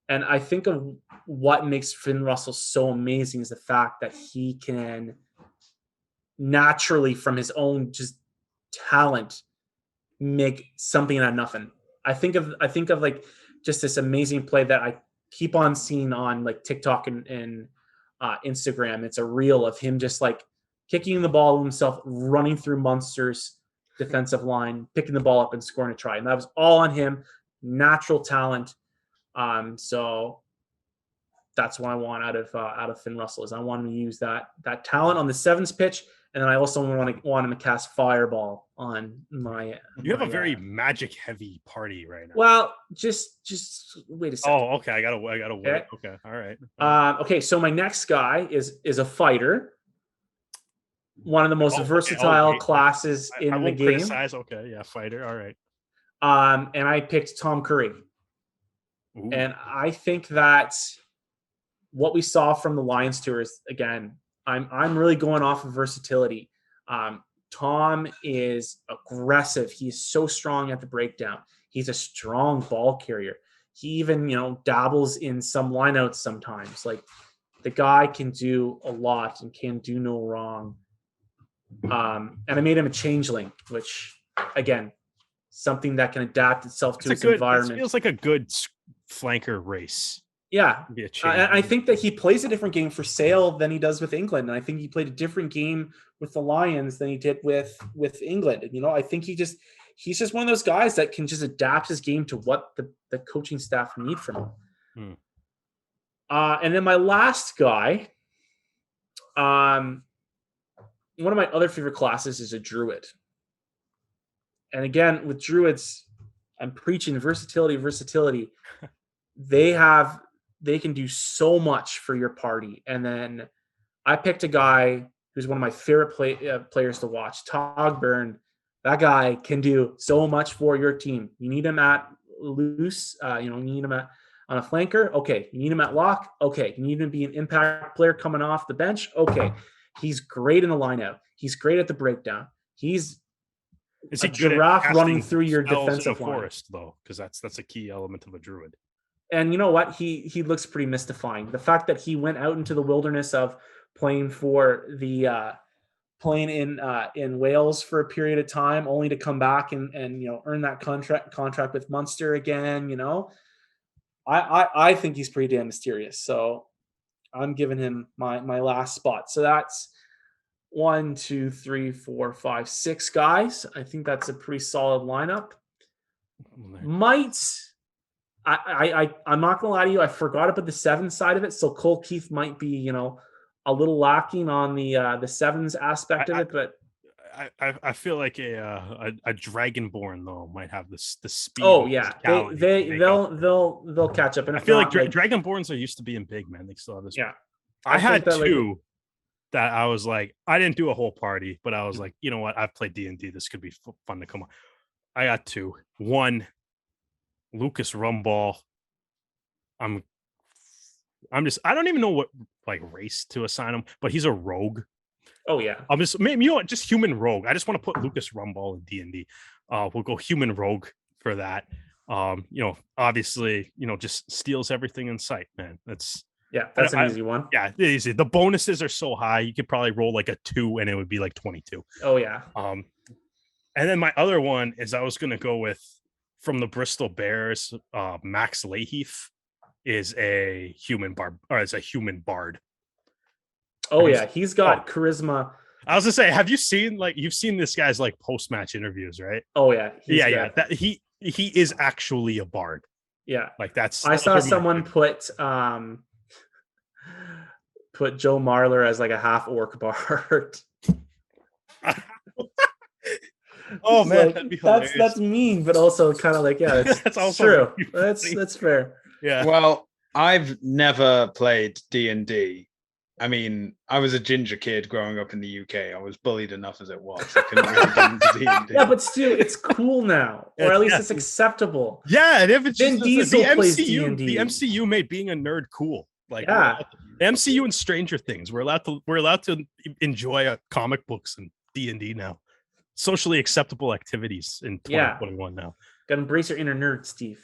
And I think of what makes Finn Russell so amazing is the fact that he can naturally, from his own just talent, make something out of nothing. I think of like just this amazing play that I keep on seeing on like TikTok and Instagram. It's a reel of him just like kicking the ball himself, running through Munster's defensive line, picking the ball up and scoring a try. And that was all on him, natural talent. So that's what I want out of Finn Russell, is I want him to use that talent on the sevens pitch. And then I also want him to cast Fireball on my. You have a very magic heavy party right now. Well, just wait a second. Oh, okay. I gotta wait. Okay, all right. Okay, so my next guy is a fighter. One of the most versatile classes in the game. Criticize. Okay, yeah, fighter. All right. And I picked Tom Curry. Ooh. And I think that what we saw from the Lions tour is, again, I'm really going off of versatility. Tom is aggressive. He's so strong at the breakdown. He's a strong ball carrier. He even, dabbles in some lineouts sometimes. Like, the guy can do a lot and can do no wrong. And I made him a changeling, which, again, something that can adapt itself to its environment. It feels like a good flanker race. Yeah. And I think that he plays a different game for Sale than he does with England. And I think he played a different game with the Lions than he did with England. And, I think he's just one of those guys that can just adapt his game to what the coaching staff need from him. And then my last guy, one of my other favorite classes is a druid. And again, with druids, I'm preaching versatility. They can do so much for your party. And then I picked a guy who's one of my favorite players to watch, Togburn. That guy can do so much for your team. You need him at loose. You need him on a flanker. Okay. You need him at lock. Okay. You need him to be an impact player coming off the bench. Okay. He's great in the lineout. He's great at the breakdown. He's a giraffe running through your defensive line. Forest, though, because that's a key element of a druid. And you know what? He looks pretty mystifying. The fact that he went out into the wilderness of playing for the playing in Wales for a period of time, only to come back and earn that contract with Munster again. I think he's pretty damn mysterious. So I'm giving him my last spot. So that's 1, 2, 3, 4, 5, 6 guys. I think that's a pretty solid lineup. I'm not gonna lie to you, I forgot about the 7 side of it. So Cole Keith might be, a little lacking on the sevens aspect of it, but I feel like a Dragonborn though might have the speed. Oh yeah, they'll catch up. And I feel like Dragonborns are used to being big, man. They still have this. Yeah, I had two that I was like, I didn't do a whole party, but I was like, you know what? I've played D&D. This could be fun to come on. I got 2. 1, Lucas Rumball. I don't even know what race to assign him, but he's a rogue. Oh yeah. I'm just just human rogue. I just want to put Lucas Rumball in D&D. We'll go human rogue for that. Obviously, just steals everything in sight, man. That's an easy one. Yeah, easy. The bonuses are so high. You could probably roll like a 2 and it would be like 22. Oh yeah. And then my other one is I was going to go with, from the Bristol Bears, Max Leaheath is a human bard. Oh yeah, he's got charisma. I was gonna say, have you seen you've seen this guy's post-match interviews, right? Oh yeah, That he is actually a bard. Yeah, that's. I saw someone put Joe Marler as a half orc bard. Oh man, that'd be hilarious. That's mean, but also kind of that's also true. That's fair. Yeah. Well, I've never played D&D, I mean, I was a ginger kid growing up in the UK. I was bullied enough as it was. I couldn't really get into D&D. Yeah, but still, it's cool now, or at least it's acceptable. Yeah, and if it's Vin Diesel plays MCU, D&D. the MCU made being a nerd cool. Like, yeah, the MCU and Stranger Things. We're allowed to enjoy comic books and D&D now. Socially acceptable activities in 2021 now. Gotta embrace your inner nerd, Steve.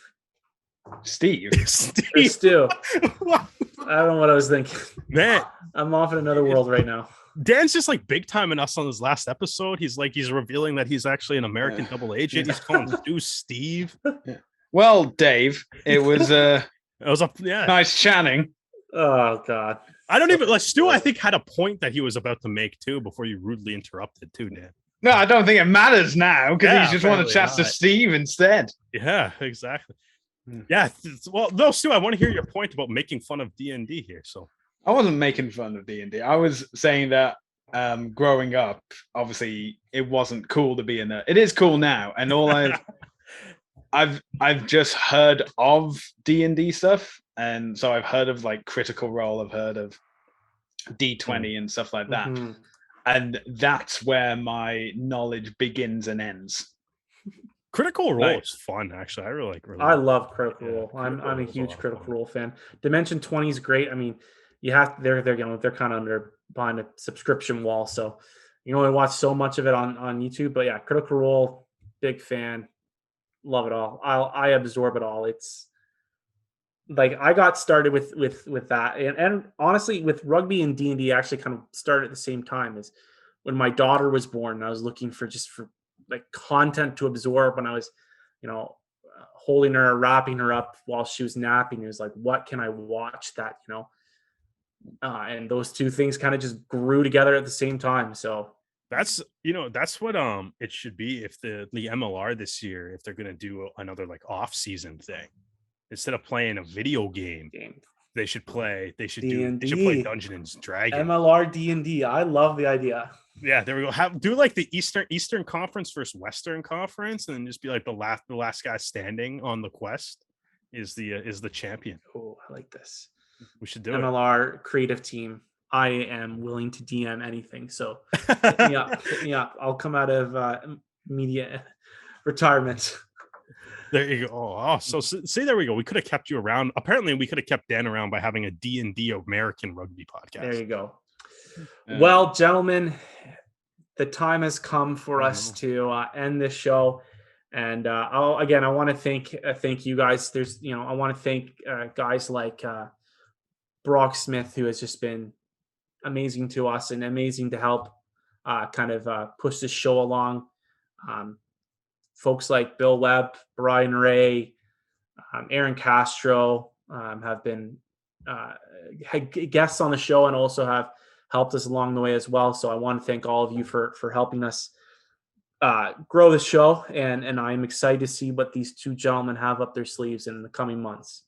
Steve. Or Stu. I don't know what I was thinking. Man, I'm off in another world right now. Dan's just like big timing us on his last episode. He's revealing that he's actually an American double agent. He's calling Stu Steve. Well, Dave, it was nice chatting. Oh God. I don't even like Stu. I think had a point that he was about to make too before you rudely interrupted too, Dan. No, I don't think it matters now because he just wanted to chat to Steve instead. Yeah, exactly. Yeah, well, no, Stu, I want to hear your point about making fun of D&D here. So I wasn't making fun of D&D. I was saying that growing up, obviously, it wasn't cool to be in there. It is cool now, and all I've just heard of D&D stuff, and so I've heard of like Critical Role. I've heard of D20 and stuff like that. Mm-hmm. And that's where my knowledge begins and ends. Critical Role is fun, actually. I really like. I love Critical Role. I'm a huge Critical Role fan. Dimension 20 is great. I mean, you have they're kind of behind a subscription wall, so you can only watch so much of it on YouTube. But yeah, Critical Role, big fan, love it all. I absorb it all. It's like I got started with that, and honestly, with rugby and D&D actually kind of started at the same time as when my daughter was born. I was looking for like content to absorb when I was, holding her, wrapping her up while she was napping. It was like, what can I watch that, and those two things kind of just grew together at the same time. So that's what it should be if the MLR this year, if they're going to do another like off season thing. Instead of playing a video game, they should play Dungeons and Dragons. MLR D&D. I love the idea. Yeah, there we go. Do like the Eastern Conference versus Western Conference, and then just be like the last guy standing on the quest is the champion. Oh, I like this. We should do MLR creative team. I am willing to DM anything. So hit me up. I'll come out of media retirement. There you go. Oh, so see, there we go. We could have kept you around. Apparently, we could have kept Dan around by having a D&D American rugby podcast. There you go. Well, gentlemen, the time has come for us to end this show. And I want to thank you guys. I want to thank guys like Brock Smith, who has just been amazing to us and amazing to help push this show along. Folks like Bill Webb, Brian Ray, Aaron Castro have been guests on the show and also have helped us along the way as well. So I want to thank all of you for helping us grow the show. And I'm excited to see what these two gentlemen have up their sleeves in the coming months.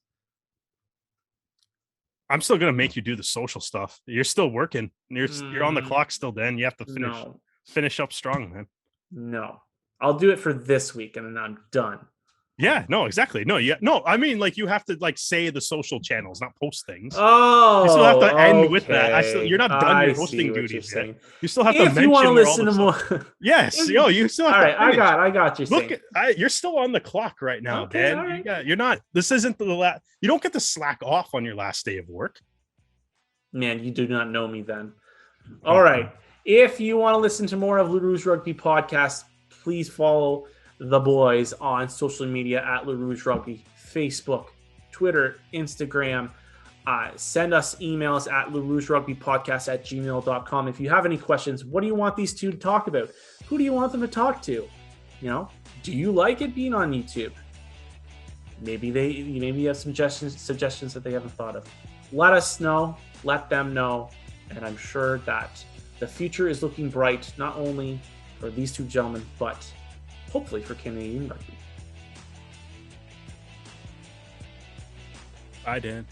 I'm still going to make you do the social stuff. You're still working. You're on the clock still, Dan. You have to finish up strong, man. No. I'll do it for this week and then I'm done. Yeah, no, exactly. No, I mean, like you have to like say the social channels, not post things. Oh, you still have to end with that. You're not done your hosting duties yet. You still have to mention. If you want to listen to more, yes, you still have to. All right, I got you. Look, you're still on the clock right now, okay, Dan. Right. You're not. This isn't the last. You don't get to slack off on your last day of work. Man, you do not know me then. All right, if you want to listen to more of the Rouge Rugby podcast, please follow the boys on social media at Rouge Rugby, Facebook, Twitter, Instagram. Send us emails at rougerugbypodcast@gmail.com. If you have any questions, what do you want these two to talk about? Who do you want them to talk to? Do you like it being on YouTube? Maybe you have some suggestions that they haven't thought of. Let us know, let them know, and I'm sure that the future is looking bright, not only for these two gentlemen, but hopefully for Canadian rugby. Bye, Dan.